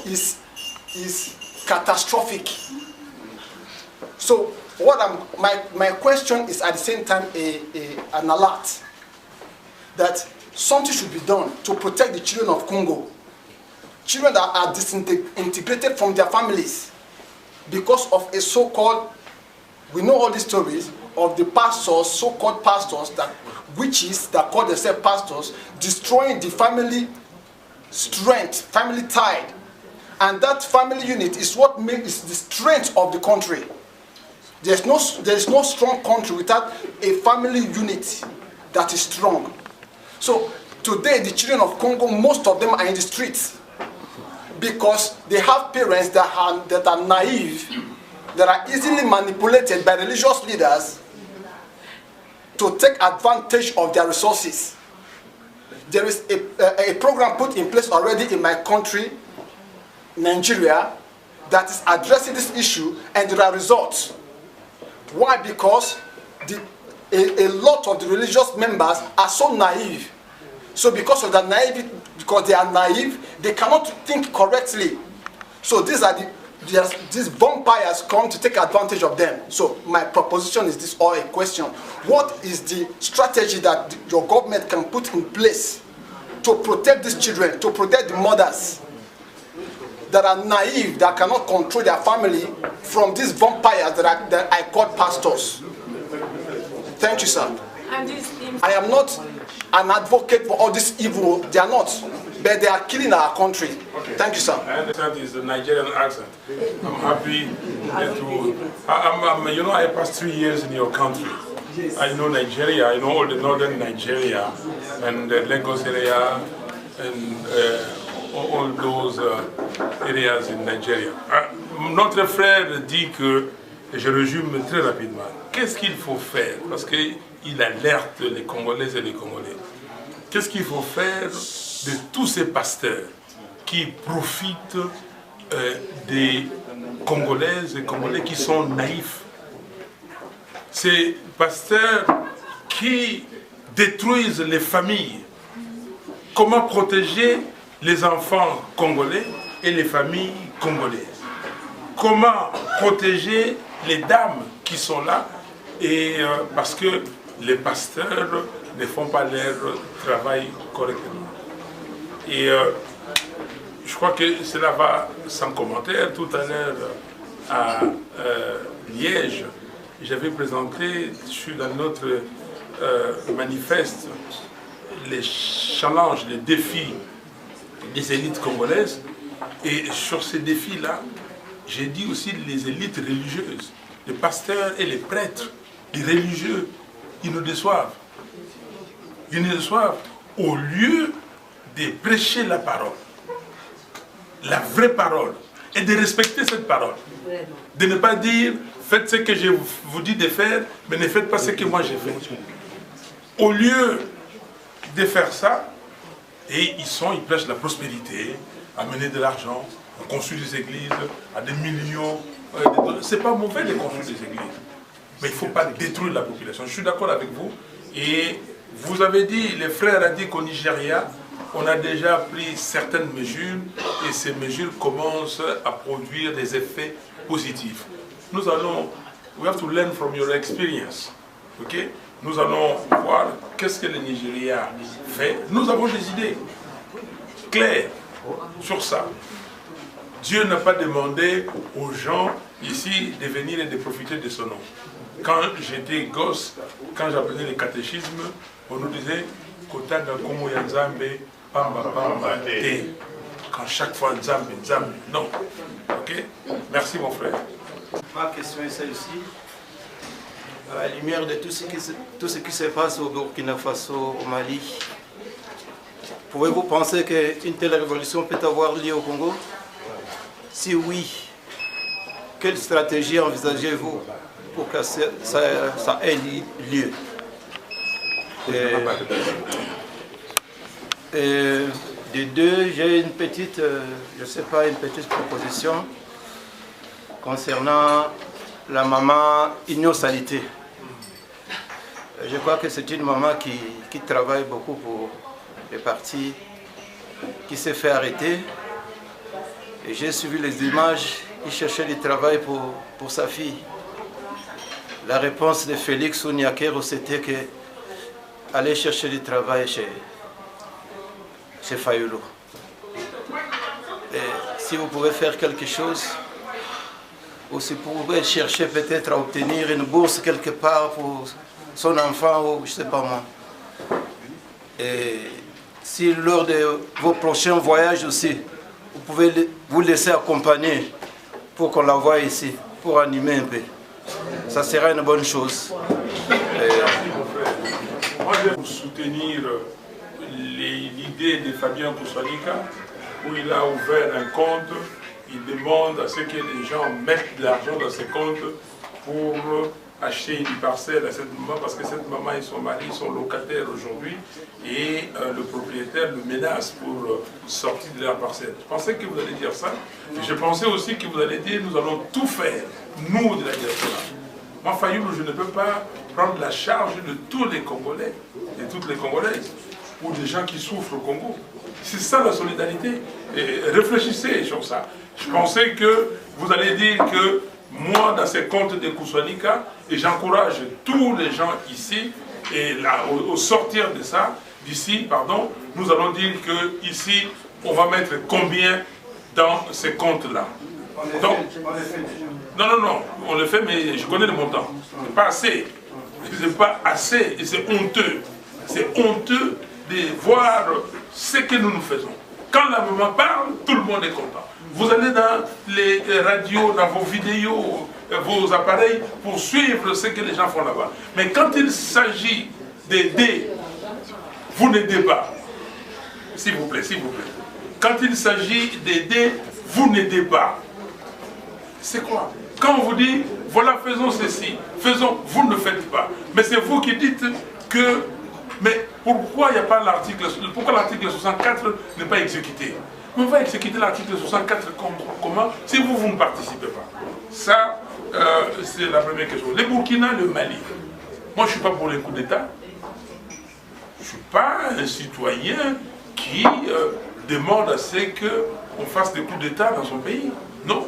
Speaker 10: is catastrophic. So my question is at the same time an alert that something should be done to protect the children of Congo. Children that are disintegrated from their families because of a so-called, we know all these stories of the pastors, so-called pastors, that witches that call themselves pastors, destroying the family strength, family tie. And that family unit is what makes the strength of the country. There is no strong country without a family unit that is strong. So today the children of Congo, most of them are in the streets because they have parents that are naive, that are easily manipulated by religious leaders to take advantage of their resources. There is a program put in place already in my country, Nigeria, that is addressing this issue, and there are results. Why? Because a lot of the religious members are so naive. So because of that naivety, because they are naive, they cannot think correctly. So these vampires come to take advantage of them. So my proposition is this, or a question: what is the strategy that your government can put in place to protect these children, to protect the mothers that are naive, that cannot control their family from these vampires that I call pastors? Thank you, sir. I am not an advocate for all this evil. They are not, but they are killing our country. Okay. Thank you, sir.
Speaker 5: I understand it's a Nigerian accent. I'm happy to. You know, I passed 3 years in your country. I know Nigeria. I know all the northern Nigeria and the Lagos area and all those areas in Nigeria. Notre frère dit que, et je résume très rapidement, qu'est-ce qu'il faut faire? Parce qu'il alerte les Congolaises et les Congolais. Qu'est-ce qu'il faut faire de tous ces pasteurs qui profitent des Congolaises et Congolais qui sont naïfs? Ces pasteurs qui détruisent les familles. Comment protéger les enfants congolais et les familles congolaises? Comment protéger les dames qui sont là? Et parce que les pasteurs ne font pas leur travail correctement. Et je crois que cela va sans commentaire. Tout à l'heure à Liège, j'avais présenté dans notre manifeste les challenges, les défis des élites congolaises. Et sur ces défis-là, j'ai dit aussi les élites religieuses, les pasteurs et les prêtres, les religieux, ils nous déçoivent. Ils nous déçoivent au lieu de prêcher la parole, la vraie parole, et de respecter cette parole. De ne pas dire, faites ce que je vous dis de faire, mais ne faites pas ce que moi j'ai fait. Au lieu de faire ça, et ils prêchent la prospérité, amener de l'argent, on construit des églises à des millions. C'est pas mauvais de construire des églises, mais il ne faut pas détruire la population. Je suis d'accord avec vous. Et vous avez dit, les frères ont dit qu'au Nigeria, on a déjà pris certaines mesures et ces mesures commencent à produire des effets positifs. Nous allons, we have to learn from your experience. Okay? Nous allons voir qu'est-ce que le Nigeria fait. Nous avons des idées claires sur ça. Dieu n'a pas demandé aux gens ici de venir et de profiter de son nom. Quand j'étais gosse, quand j'apprenais le catéchisme, on nous disait Kotanga Komo Yanzambe, Pamba Pamba Te. Quand chaque fois Nzambe, Nzambe. Non. Ok? Merci mon frère.
Speaker 11: Ma question est celle-ci. À la lumière de tout ce qui se passe au Burkina Faso, au Mali, pouvez-vous penser qu'une telle révolution peut avoir lieu au Congo? Si oui, quelle stratégie envisagez-vous pour que ça ait lieu? Et de deux, j'ai une petite, je sais pas, une petite proposition concernant la maman Innocalité. Je crois que c'est une maman qui travaille beaucoup pour est parti, qui s'est fait arrêter. Et j'ai suivi les images, il cherchait du travail pour sa fille. La réponse de Félix Ouniakero, c'était qu'aller chercher du travail chez Fayulu. Et si vous pouvez faire quelque chose, ou si vous pouvez chercher peut-être à obtenir une bourse quelque part pour son enfant, ou je ne sais pas moi. Et si lors de vos prochains voyages aussi, vous pouvez vous laisser accompagner pour qu'on la voie ici, pour animer un peu. Ça sera une bonne chose.
Speaker 5: Moi, je vais vous soutenir l'idée de Fabien Koussanika, où il a ouvert un compte. Il demande à ce que les gens mettent de l'argent dans ces comptes pour acheter une parcelle à cette maman, parce que cette maman et son mari sont locataires aujourd'hui et le propriétaire le menace pour sortir de leur parcelle. Je pensais que vous allez dire ça, et je pensais aussi que vous allez dire nous allons tout faire, nous de la diaspora. Moi, Fayulu, je ne peux pas prendre la charge de tous les Congolais et toutes les Congolaises ou des gens qui souffrent au Congo. C'est ça la solidarité. Et réfléchissez sur ça. Je pensais que vous allez dire que moi, dans ces comptes de Koussanika, et j'encourage tous les gens ici, et là, au sortir de ça, d'ici, pardon, nous allons dire que ici, on va mettre combien dans ces comptes-là. Donc, non, on le fait, mais je connais le montant. C'est pas assez. C'est pas assez, et c'est honteux. C'est honteux de voir ce que nous faisons. Quand la maman parle, tout le monde est content. Vous allez dans les radios, dans vos vidéos, vos appareils, pour suivre ce que les gens font là-bas. Mais quand il s'agit d'aider, vous n'aidez pas. S'il vous plaît, s'il vous plaît. Quand il s'agit d'aider, vous n'aidez pas. C'est quoi? Quand on vous dit, voilà, faisons ceci, faisons, vous ne le faites pas. Mais c'est vous qui dites que... Mais pourquoi il n'y a pas l'article... Pourquoi l'article 64 n'est pas exécuté? On va exécuter l'article 64 comment si vous ne participez pas? Ça, c'est la première question. Les Burkina, le Mali. Moi, je ne suis pas pour les coups d'État. Je ne suis pas un citoyen qui demande à ce qu'on fasse des coups d'État dans son pays. Non.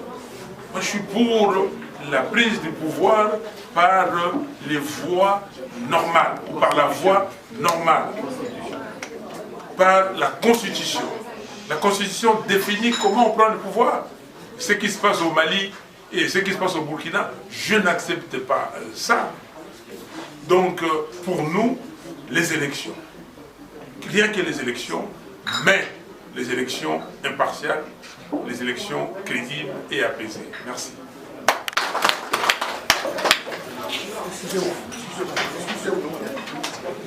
Speaker 5: Moi, je suis pour la prise du pouvoir par les voies normales, ou par la voie normale, par la Constitution. La Constitution définit comment on prend le pouvoir. Ce qui se passe au Mali et ce qui se passe au Burkina, je n'accepte pas ça. Donc, pour nous, les élections, rien que les élections, mais les élections impartiales, les élections crédibles et apaisées. Merci.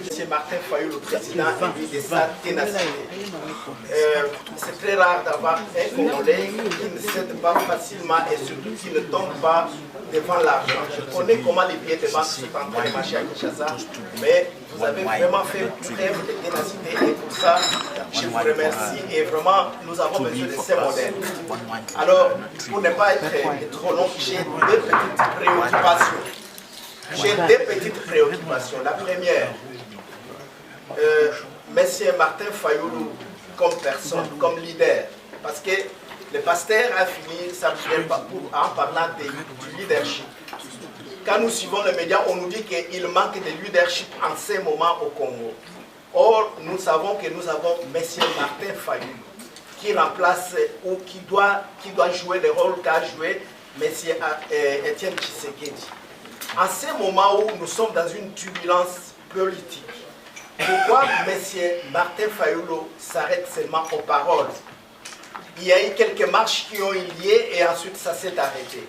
Speaker 12: Monsieur Martin Fayulu, le président de sa ténacité. C'est très rare d'avoir un Congolais qui ne cède pas facilement et surtout qui ne tombe pas devant l'argent. Je connais comment les billets de banque sont en train de marcher à Kinshasa, mais vous avez vraiment fait preuve de ténacité et pour ça, je vous remercie et vraiment, nous avons besoin de ces modèles. Alors, pour ne pas être trop long, j'ai deux petites préoccupations. La première, Monsieur Martin Fayulu comme personne, comme leader, parce que le pasteur a fini sa prière en parlant du leadership. Quand nous suivons les médias, on nous dit qu'il manque de leadership en ce moment au Congo. Or, nous savons que nous avons Monsieur Martin Fayulu qui remplace ou qui doit jouer le rôle qu'a joué Monsieur Étienne Tshisekedi. En ce moment où nous sommes dans une turbulence politique, pourquoi M. Martin Fayulu s'arrête seulement aux paroles? Il y a eu quelques marches qui ont eu lieu et ensuite ça s'est arrêté.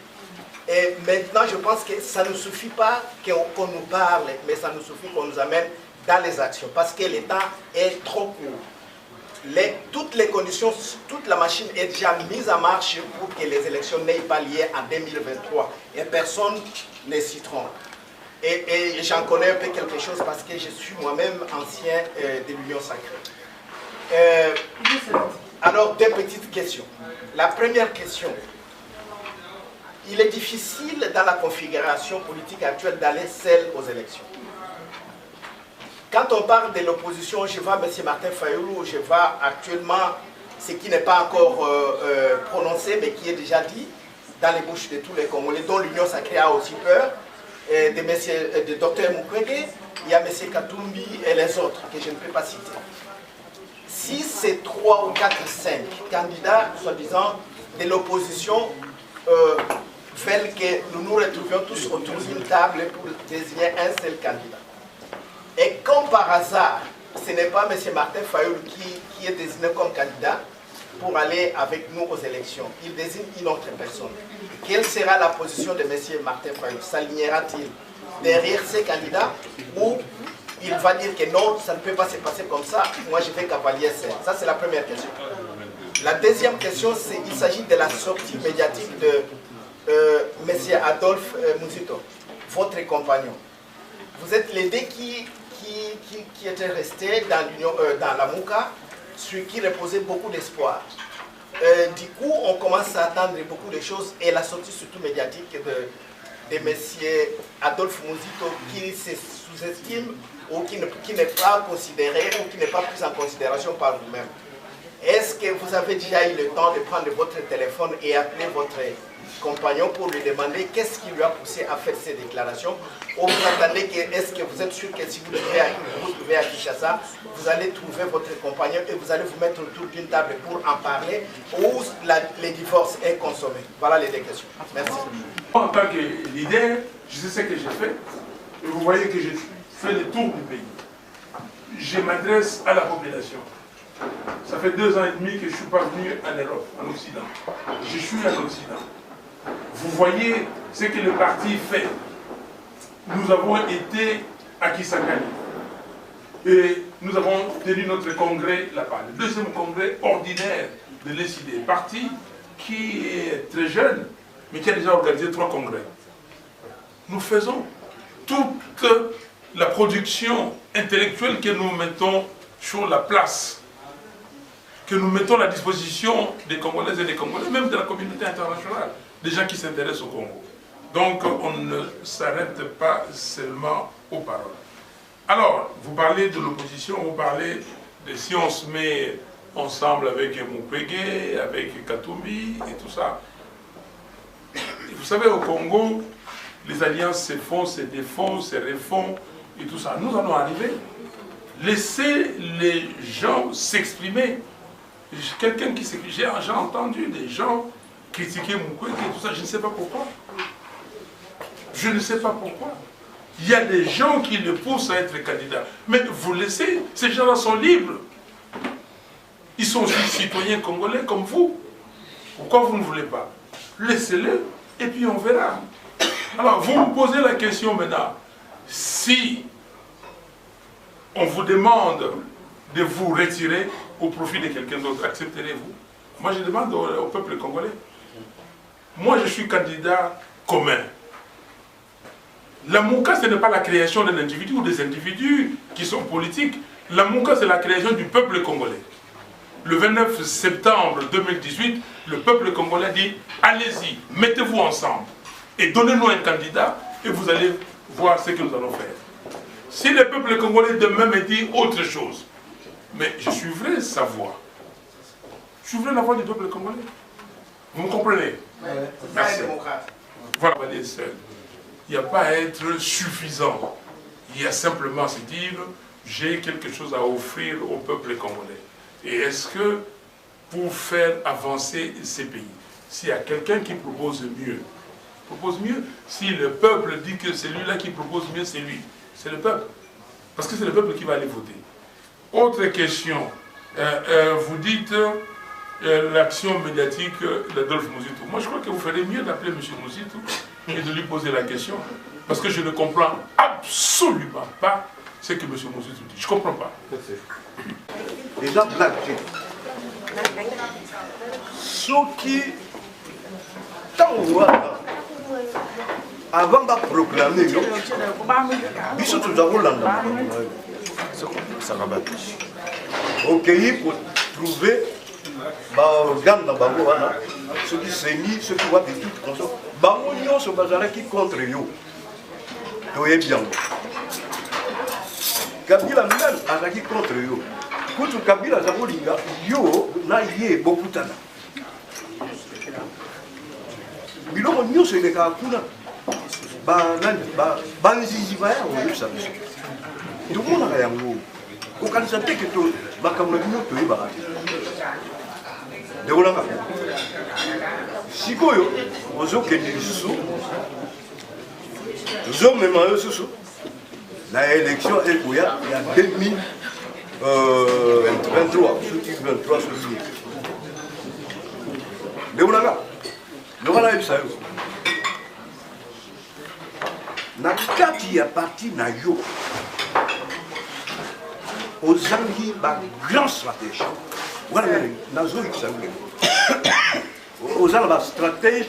Speaker 12: Et maintenant, je pense que ça ne suffit pas qu'on nous parle, mais ça nous suffit qu'on nous amène dans les actions, parce que le temps est trop court. Toutes les conditions, toute la machine est déjà mise en marche pour que les élections n'aient pas lieu en 2023. Et personne ne s'y trompe. Et j'en connais un peu quelque chose parce que je suis moi-même ancien de l'Union Sacrée. Alors, deux petites questions. La première question. Il est difficile dans la configuration politique actuelle d'aller seul aux élections. Quand on parle de l'opposition, je vois M. Martin Fayoulou, je vois actuellement ce qui n'est pas encore prononcé, mais qui est déjà dit dans les bouches de tous les Congolais, dont l'Union sacrée a aussi peur, de Dr Mukwege, il y a M. Katumbi et les autres, que je ne peux pas citer. Si c'est 3 ou 4 ou 5 candidats, soi-disant, de l'opposition, veulent que nous nous retrouvions tous autour d'une table pour désigner un seul candidat. Et comme par hasard, ce n'est pas M. Martin Fayoulou qui est désigné comme candidat pour aller avec nous aux élections. Il désigne une autre personne. Quelle sera la position de M. Martin Fayoulou? S'alignera-t-il derrière ces candidats ou il va dire que non, ça ne peut pas se passer comme ça, moi je vais cavalier seul? Ça c'est la première question. La deuxième question, il s'agit de la sortie médiatique de M. Adolphe Muzito, votre compagnon. Vous êtes les deux qui étaient restés dans la Mouka, sur qui reposait beaucoup d'espoir. Du coup, on commence à attendre beaucoup de choses et la sortie surtout médiatique de M. Adolphe Muzito qui se sous-estime ou qui n'est pas considéré ou qui n'est pas pris en considération par vous-même. Est-ce que vous avez déjà eu le temps de prendre votre téléphone et appeler votre compagnon pour lui demander qu'est-ce qui lui a poussé à faire ces déclarations? Ou vous attendez que, est-ce que vous êtes sûr que si vous trouvez à Kinshasa, vous allez trouver votre compagnon et vous allez vous mettre autour d'une table pour en parler, ou le divorce est consommé? Voilà les deux questions. Merci.
Speaker 5: En tant que leader, je sais ce que j'ai fait. Et vous voyez que je fais le tour du pays. Je m'adresse à la population. Ça fait 2 ans et demi que je ne suis pas venu en Europe, en Occident. Je suis en Occident. Vous voyez ce que le parti fait. Nous avons été à Kisangani. Et nous avons tenu notre congrès là-bas. Le deuxième congrès ordinaire de l'ECD. Parti qui est très jeune, mais qui a déjà organisé 3 congrès. Nous faisons toute la production intellectuelle que nous mettons sur la place, que nous mettons à la disposition des Congolaises et des Congolais, même de la communauté internationale, des gens qui s'intéressent au Congo. Donc on ne s'arrête pas seulement aux paroles. Alors, vous parlez de l'opposition, vous parlez de si on se met ensemble avec Mukwege, avec Katumbi et tout ça. Et vous savez, au Congo, les alliances se font, se défont, se refont et tout ça. Nous allons arriver. Laissez les gens s'exprimer. Quelqu'un qui s'exprime, j'ai entendu des gens critiquer Mukwege et tout ça, je ne sais pas pourquoi. Je ne sais pas pourquoi. Il y a des gens qui le poussent à être candidat. Mais vous laissez, ces gens-là sont libres. Ils sont aussi citoyens congolais comme vous. Pourquoi vous ne voulez pas? Laissez-le et puis on verra. Alors vous me posez la question maintenant. Si on vous demande de vous retirer au profit de quelqu'un d'autre, accepterez-vous? Moi je demande au peuple congolais. Moi je suis candidat commun. La Mouka, ce n'est pas la création d'un individu ou des individus qui sont politiques. La Mouka, c'est la création du peuple congolais. Le 29 septembre 2018, le peuple congolais dit « Allez-y, mettez-vous ensemble et donnez-nous un candidat et vous allez voir ce que nous allons faire. » Si le peuple congolais demain me dit autre chose, mais je suivrai sa voix. Je suivrai la voix du peuple congolais. Vous me comprenez? Merci. Voilà, on va aller seul. Il n'y a pas à être suffisant. Il y a simplement à se dire, j'ai quelque chose à offrir au peuple congolais. Et est-ce que, pour faire avancer ces pays, s'il y a quelqu'un qui propose mieux, si le peuple dit que celui-là qui propose mieux, c'est lui, c'est le peuple. Parce que c'est le peuple qui va aller voter. Autre question, vous dites l'action médiatique d'Adolphe Muzito. Moi, je crois que vous ferez mieux d'appeler M. Muzito et de lui poser la question, parce que je ne comprends absolument pas ce que M. Muzito dit. Je ne comprends pas.
Speaker 13: Déjà, blague. Ceux qui, avant de proclamer, ils sont tous en Hollande. Ok, pour trouver organe dans Bango, ceux qui saignent, ceux qui voient des trucs comme ça. Bango, ils sont qui contre eux. Tout est bien. Kabila même attaqué contre eux. Contre Kabila Zabolinga, yo na yé bokutana. Biloko nyonso eleka kuna banzizi baya oyebisa biso tomonaka yango kokanisa te ke makambo na bino toyebaka te ndekolanga sikoyo ozokende lisusu tozomema yo susu na élection ekoya ya 2023 soki 23 soki ndekolanga ndoka nayebisa yo na kati ya parti na yo ozangi bagrand stratège wana nazoyebisa yo oza na bastratège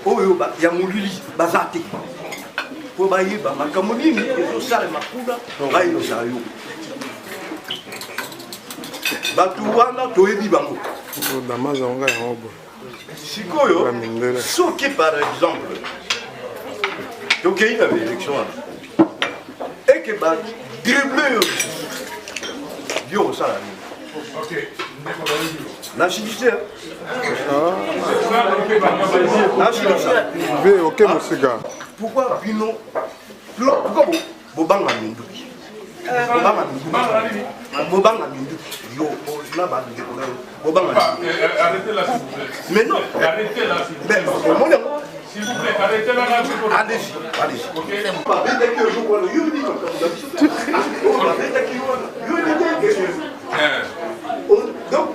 Speaker 13: oyo ya molili baza te mpo bayeba makambo nini ezosalema kuna bayebisa yo bato wana toyebi bango sikoyo soki par exemple tokei na baélection wana eke badrible yo yo osala nini nashikisi pourquoi bino pourquoi bobanga minduki bobanga minduki yo na bandeko na bobanga mais non
Speaker 5: s'il vous plaît, arrêtez là.
Speaker 13: Allez-y. Donc,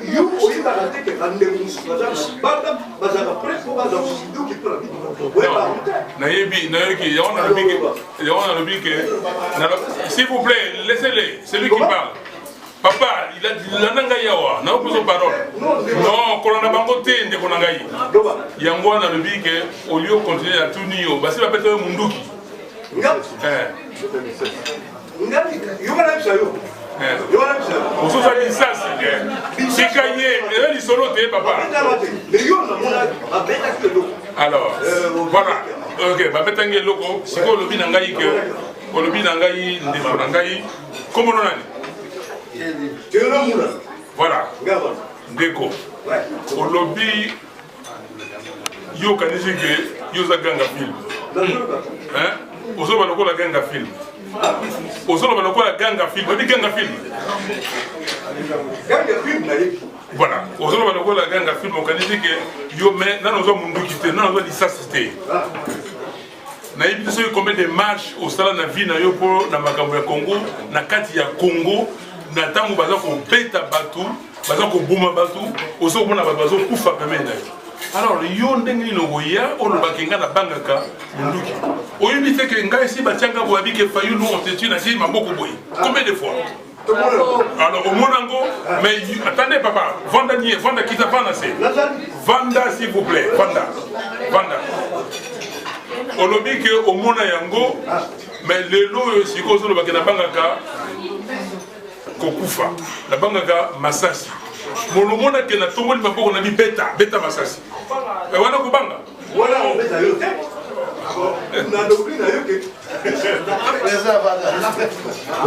Speaker 5: s'il vous plaît, laissez-les, c'est lui qui parle. Papa, il a dit yawa, n'a pas de parole. Non, qu'on a bango te ndeko nangai. Yango na lobi que au lieu de continuer à tout nio, basi va péter munduki. On se fait ça c'est gagné, il est solo te papa. Alors, voilà. OK, ba pétangue loko, siko lobi nangai que lobi nangai ndeko nangai. Comment on a voilà. Ndeko. Au lobby, yo kanisi que yo za ganga film. Hein? Ozo baloko la ganga film. Ozo baloko la ganga film. Obi ganga film.
Speaker 13: Ganga film na yebi.
Speaker 5: Voilà. Ozo baloko la ganga film o kanisi que yo mais na nozo mundu kité, na nozo disasité. Na yebi so combien de marches au sala na vie na yo po na makambo ya Congo, na kati ya Congo. Na tango baza ko beta batu baza ko buma batu oso bona bazo kufa pemena alors yo ndenge no boya ono bakenga na bangaka munduki oyebi te ke ngai si batianga bo abike fayu no on te tue na si maboko boy combien de fois alors au monango mais attendez papa vanda kita vanda c'est vanda s'il vous plaît vanda olobi ke au mona yango mais lelo siko zo bakena bangaka kokufa la bangaka masasi molomona ke na tongoli maboko na beta masasi wana kubanga
Speaker 13: wana obeza yo te na doktrine yo ke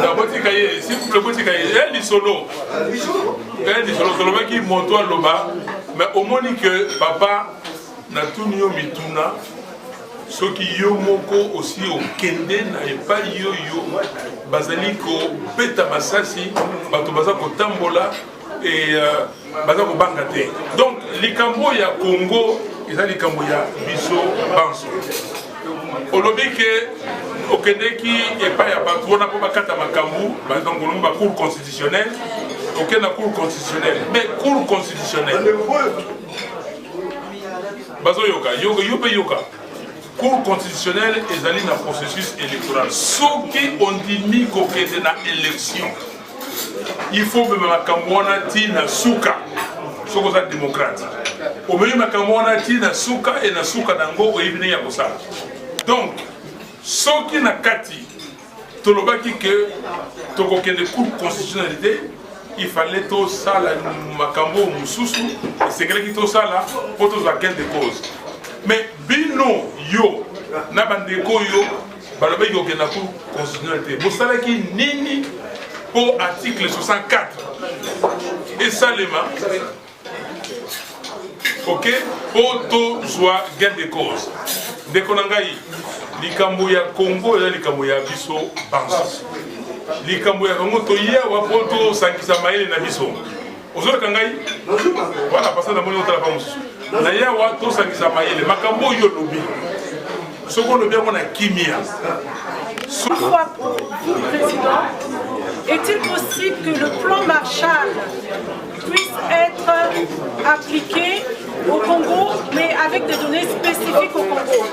Speaker 5: la botika ye si vous le botika ye elle solo solo baki moto aloba mais au moni que papa na tunyo mituna soki yo moko aussi au kende na epai yo bazali ko beta masasi bato baza ko tambola et baza ko banga te donc likambo ya Congo eza likambo ya biso banso olobi ke okendeki epai ya bato wana po bakata makambu donc olomba cour constitutionnelle okenda cour constitutionnelle mais cour constitutionnelle bazo yoka yoka Cour constitutionnelle est dans le processus électoral. Ce qui on dit que dans l'élection, il faut que Makamwana tina souka, ce que c'est démocrate. Au milieu Makamwana tina souka et na souka dango et ibne yakosa. Donc, ce qui n'a kati, tolobaki que tokoke de cour constitutionnalité, il fallait tout ça la Makambo mususu, c'est que tout ça là pour tous la gain de cause. Mais bino yo na bandeko yo balobe yo ke na cour constitutionnalité bosala ki nini pour article 64 et Salema, ok, pour tout soit gain de cause. Dès qu'on a gagné, likambo ya Congo et likambo ya biso banso. Likambo ya Congo to hier wa poto sangisa maele na biso. Ozo kangai? Voilà, parce que na moni otala ba musu. Na ya wa to sangisa maele makambo yo lobi. Soko lobi on a kimia.
Speaker 14: Pourquoi vous, Président, est-il possible que le plan Marshall puisse être appliqué au Congo, mais avec des données spécifiques au Congo?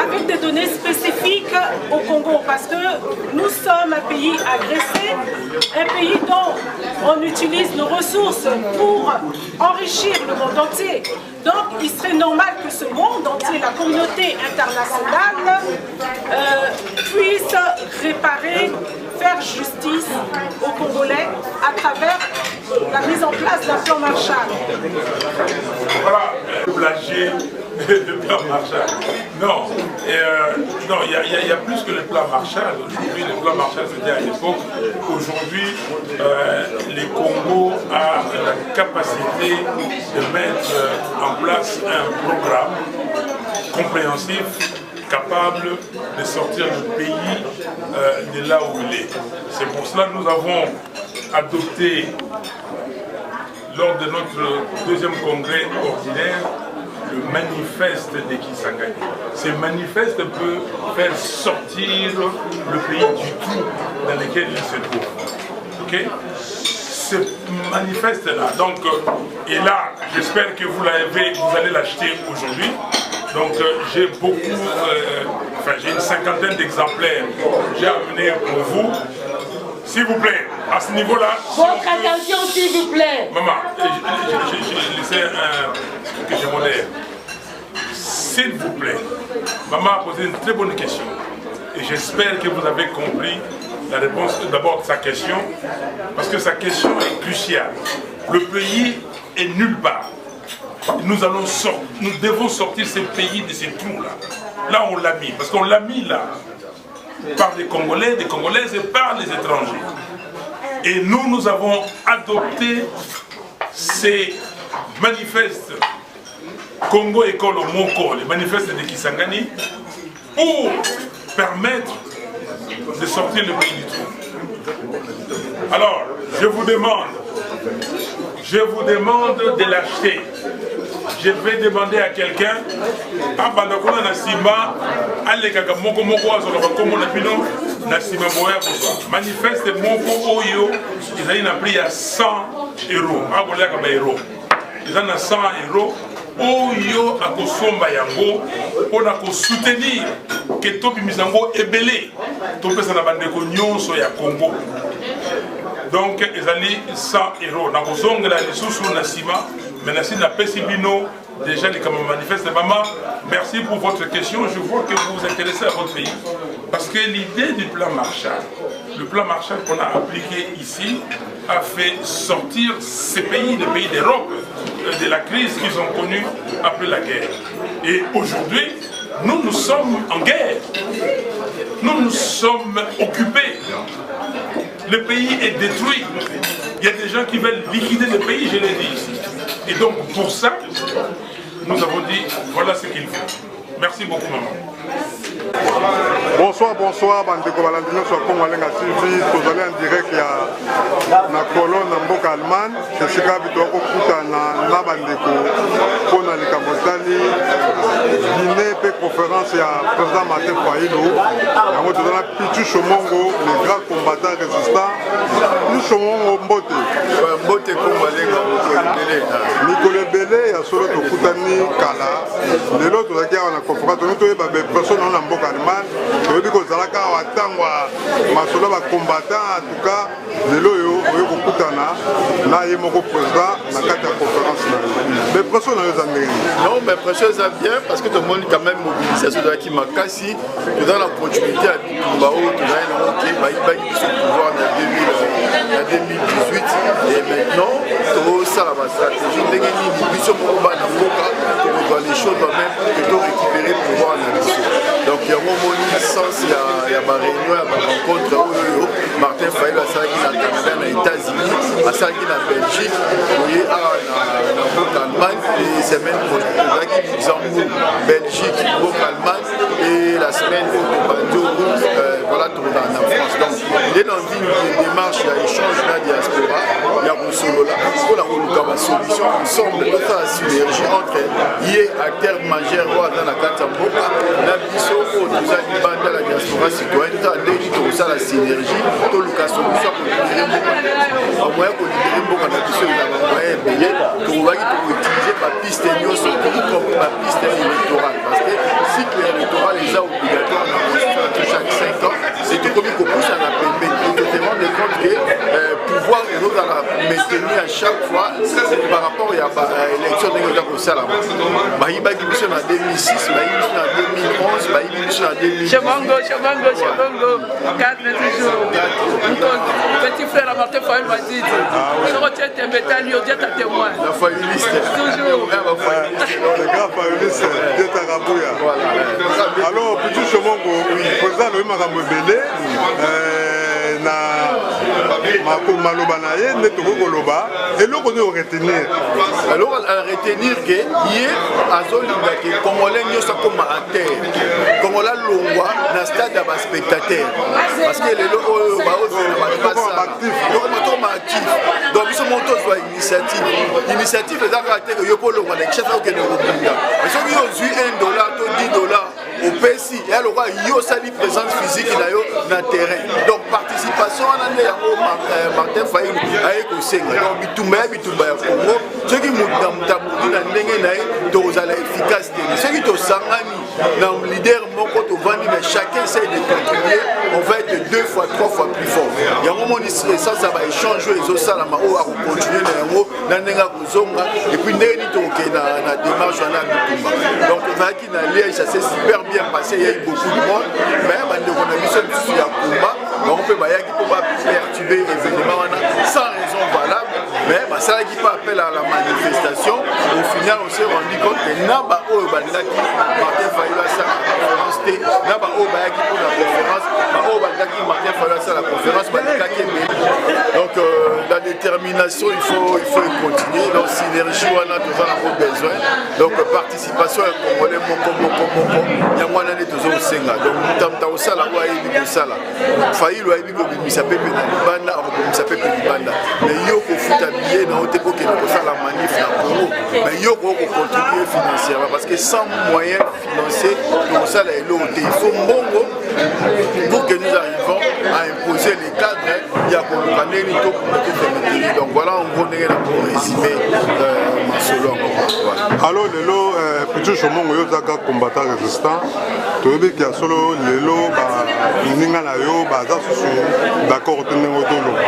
Speaker 14: Avec des données spécifiques au Congo, parce que nous sommes un pays agressé, un pays dont on utilise nos ressources pour enrichir le monde entier. Donc il serait normal que ce monde entier, la communauté internationale, puisse réparer, faire justice aux Congolais à travers la mise en place d'un plan Marshall.
Speaker 5: Voilà, le plan Marshall. Non, non, il y a plus que le plan Marshall. Aujourd'hui, le plan Marshall, c'était à l'époque. Aujourd'hui, les Congo a la capacité de mettre en place un programme compréhensif, capable de sortir le pays de là où il est. C'est pour cela que nous avons adopté, lors de notre deuxième congrès ordinaire, le manifeste de Kisangani. Ce manifeste peut faire sortir le pays du trou dans lequel il se trouve. Okay? Ce manifeste-là, donc, et là, j'espère que vous allez l'acheter aujourd'hui. Donc j'ai beaucoup, enfin j'ai une cinquantaine d'exemplaires que j'ai amené pour vous. S'il vous plaît, à ce niveau-là...
Speaker 2: Votre attention, s'il vous plaît.
Speaker 5: Maman, j'ai laissé un que je modère. S'il vous plaît, maman a posé une très bonne question. Et j'espère que vous avez compris la réponse d'abord de sa question, parce que sa question est cruciale. Le pays est nulle part. Nous devons sortir ce pays de ces trous-là. Là, on l'a mis, parce qu'on l'a mis là, par des Congolais, des Congolaises et par les étrangers. Et nous avons adopté ces manifestes Congo École Moko, les manifestes de Kisangani, pour permettre de sortir le pays du trou. Alors, je vous demande de l'acheter. Je vais demander à quelqu'un, Bandakona Nassima, Alekaka Moko Moko Azoka Komo Napino, Nassima Boya Boya. Manifeste Moko Oyo, ils ont pris à 100 euros. Abolaka ba euros. Ils ont 100 euros. Oyo akosomba yango pona ko soutenir que topi misango ebele topesa na bandeko nyonso ya Congo. Donc ezali 100 euros na kozongela lisusu na sima mais na sina pesibino déjà les comme manifeste. Maman, merci pour votre question. Je vois que vous vous intéressez à votre pays parce que l'idée du plan Marshall, le plan Marshall qu'on a appliqué ici a fait sortir ces pays, les pays d'Europe, de la crise qu'ils ont connue après la guerre. Et aujourd'hui, nous sommes en guerre. Nous sommes occupés. Le pays est détruit. Il y a des gens qui veulent liquider le pays, je l'ai dit ici. Et donc, pour ça, nous avons dit, voilà ce qu'il faut. Merci beaucoup, maman.
Speaker 7: Bonsoir, bonsoir, bandeko balandino sur Congo Alenga TV, tozali en direct ya na colonne na mboka Allemagne, esika bito kokutana na bandeko pona likambo tali dîner pe conférence ya président Martin Fayulu, yango tozala Pichu Shomongo, le grand combattant résistant, Pichu Shomongo Mbote. Mbote Congo Alenga Mikolo ebele ya solo tokutani kala, lelo tozaki awa na conférence, toyeba be personne na mboka Allemagne, toyebi kozalaka awa ntango masolo bacombattant en tout cas lelo oyo oyo kokutana na ye moko président na kati ya conférence na yo. Mais pression na yo eza ndenge nini?
Speaker 15: Non, mais pression eza bien parce que tout le monde quand même mobilisation ezalaki makasi, toza na opportunité ya bitumba oyo tozali nango ke bayibaki biso pouvoir na 2018 et maintenant tozosala bastratégie ndenge nini biso moko bana mboka tokozwa les choses quand même que torécupérer pouvoir na biso. Donc yango moni sens ya y a ma réunion, ma rencontre, Martin Fayulu a salaki na Canada, na États-Unis, a salaki na Belgique, oui, en Allemagne, et semaine prochaine, Luxembourg, Belgique, Allemagne, et la semaine au voilà, tout en France. Donc, il est dans une démarche, il y a échange dans la diaspora, il y a Roussolo là, pour la solution ensemble, notre synergie entre les acteurs majeurs dans la carte en boca, la biso, nous allons dans la diaspora citoyenne, tout ça, la synergie, tout le cas solution pour libérer au moyen pour libérer beaucoup de biso, il y a un moyen payé, pour utiliser ma piste comme ma piste électorale. Parce que si l'électoral est obligatoire chaque 5 ans, c'est tout comme il pousse à la PMB. Et tu te rends compte que pouvoir nous maintenir à chaque fois par rapport à l'élection de l'État. Maïba qui mission en 2006, Maïba en 2011, Maïba mission en 2010.
Speaker 1: Chevango, 4 toujours. Petit frère à Martin Fayulu m'a dit, il retient tes métal, il dit à témoin.
Speaker 15: La Fayuliste.
Speaker 1: Toujours.
Speaker 16: Le grand Fayuliste, Dieu t'a rabouya. Alors, petit Chevango, président Louis Makamobele, na maloba na ye nde tokokoloba eloko nde oretenir
Speaker 15: alors à retenir que ye azolinga ke congolais nyonso akoma acteur kongola longwa na stade ya baspectateur parce que lelo oyo baozela batokoma actif donc biso mo tozwa initiative eza kaka te yo mpo longwa na kisasa okende kobunda mais soki ozwi $1 to $10 opesi eyalokwa yo osali présence physique na yo na terrain donc participation wana nde yango Martin Fayulu aye kosenga donc bitumba ya Congo soki mutamudi na ndenge na ye tozala efficace te soki tosangani na leader moko tovandi mais chacun essaie de contribuer on va être 2 fois 3 fois plus fort yango moni essence ya baéchange oyo ezosalama oyo akocontinue na yango na ndenge akozonga epuis ndenge nini tokokende na démarche wana ya bitumba donc tozalaki na liège ça s'est super bien passé il y a eu beaucoup de monde mais bandeko na biso mosusu ya kumba bango mpe bayaki mpo baperturber événement wana sans raison valable mais basalaki mpe appel à la manifestation au final on s'est rendu compte que na baoyo balingaki Martin Fayulu asala conférence te na baoyo bayaki mpo na conférence baoyo balingaki Martin Fayulu asala conférence balingaki ebele donc la détermination il faut continuer donc synergie wana toza nango besoin donc participation ya congolais moko yango wana nde tozokosenga donc mutamta kosala oyo ayebi kosala Fayulu ayebi kobimisa pepe na libanda akobimisa pepe libanda mais yo kofuta billet na ote kokende kosala manif na Congo mais yo kocontribuer financièrement parce que sans moyens financiers tokosala eloko te il faut mbongo pour que nous arrivons à imposer les cadres ya koluka ndeni tokometetemeteli donc voilà en gros ndenge na korésumer masolo
Speaker 16: alors lelo Pichu Chomongo yo zaka combattant résistant toyebi kia solo lelo baninga na yo baza susu d'accord te ndenge otoloba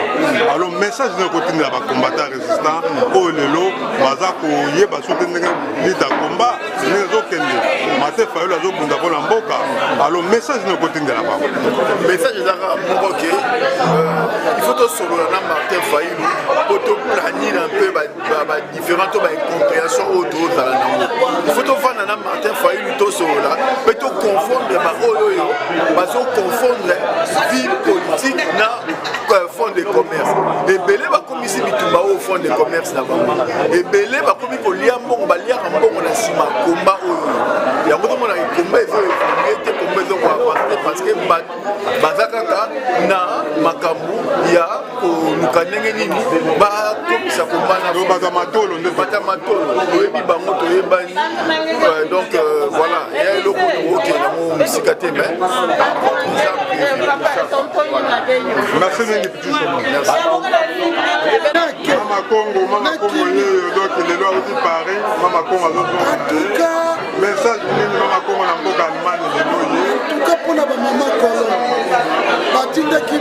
Speaker 16: alors message na kotindela bacombattant résistant oyo lelo baza koyeba so te ndenge lita combat ndenge ezokende Martin Fayulu azobunda mpona mboka alors message na kotindela bango
Speaker 15: message ezaka moko ke il faut tosolola na Martin Fayulu po toplanir un peu badifférent to baincompréhension oyo tozala nango il faut tovanda na Martin Fayulu tosolola mpe toconfondre baoyo bazoconfondre vie politique na fond de commerce ebele bakomisi bitumba oyo fond de commerce na bango ebele bakomi kolia mbongo baliaka mbongo na nsima komba oyo yango tomona ekomba ezoevolue te komba ezokoavance parce que bato baza kaka na makambo ya koluka ndenge nini bakomisa komba na
Speaker 16: baza matolo
Speaker 15: bata matolo toyebi bango toyebani donc voilà ya eloko tokokende yango misika te mais
Speaker 16: merci mingi Pichu Chomongo Mama Congo yeyo donc lelo auti Paris Mama Congo azozonga message nini Mama Congo na mboka Allemagne lelo ye
Speaker 17: en tout cas mpona bamama kolo batindaki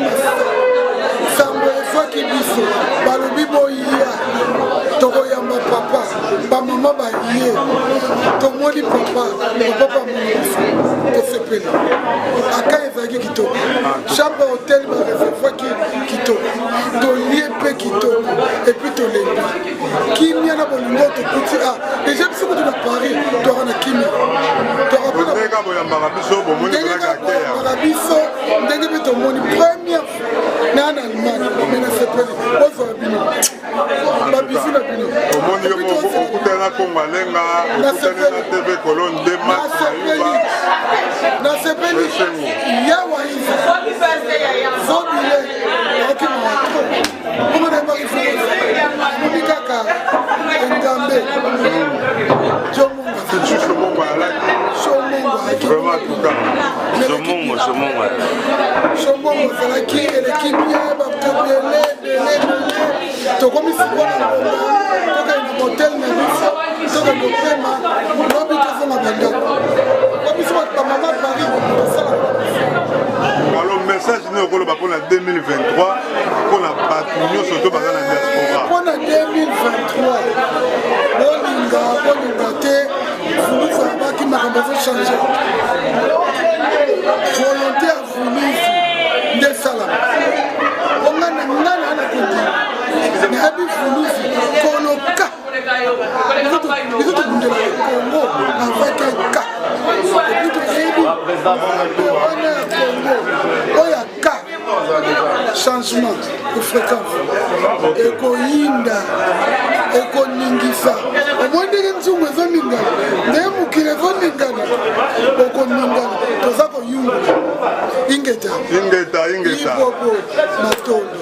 Speaker 17: sango efaki biso balobi boyiya tokoyamba papa bamama mama baye tomoni papa tosepeli aka ezalaki kitoko chambre hotel bareservaki kitoko tolie mpe kitoko epuis tolembi kimia na bolingo tokuti déjà biso kutu na paris toaka na kimia boyambaka biso ndenge mpe tomoni première na en Allemagne me nasepeli ozwa bino babisi na bino
Speaker 16: omoni yo okutana na Kongo alenga okutana na TV Colonne de
Speaker 17: nasepeli yawa iza zobile akimaatro omoni kaka engambe somongo ezalaki eleki bien bato bele tokomi sikola tokai na motel na biso tokai kopema lobi tozonga bandako babiso bamama paris tosala
Speaker 16: alors message nini okoloba mpona 2023 mpona bato nyonso to baza na diaspora
Speaker 17: mpona 2023 bolinga te fulufabaki makambo ezochange volonté ya vuluzi nde esalama ongana ngana ana kontina nayebi vuluzi koloka biso tokundela kongo avec un ka epuis toyebi wana ya kongo oyo aka changement de fréquence ekoyinda ekoningisa omoi ndenge nzungu ezoningana ndenge mokili ezoningana okoningana toza koyunga ingeta ipopo matondo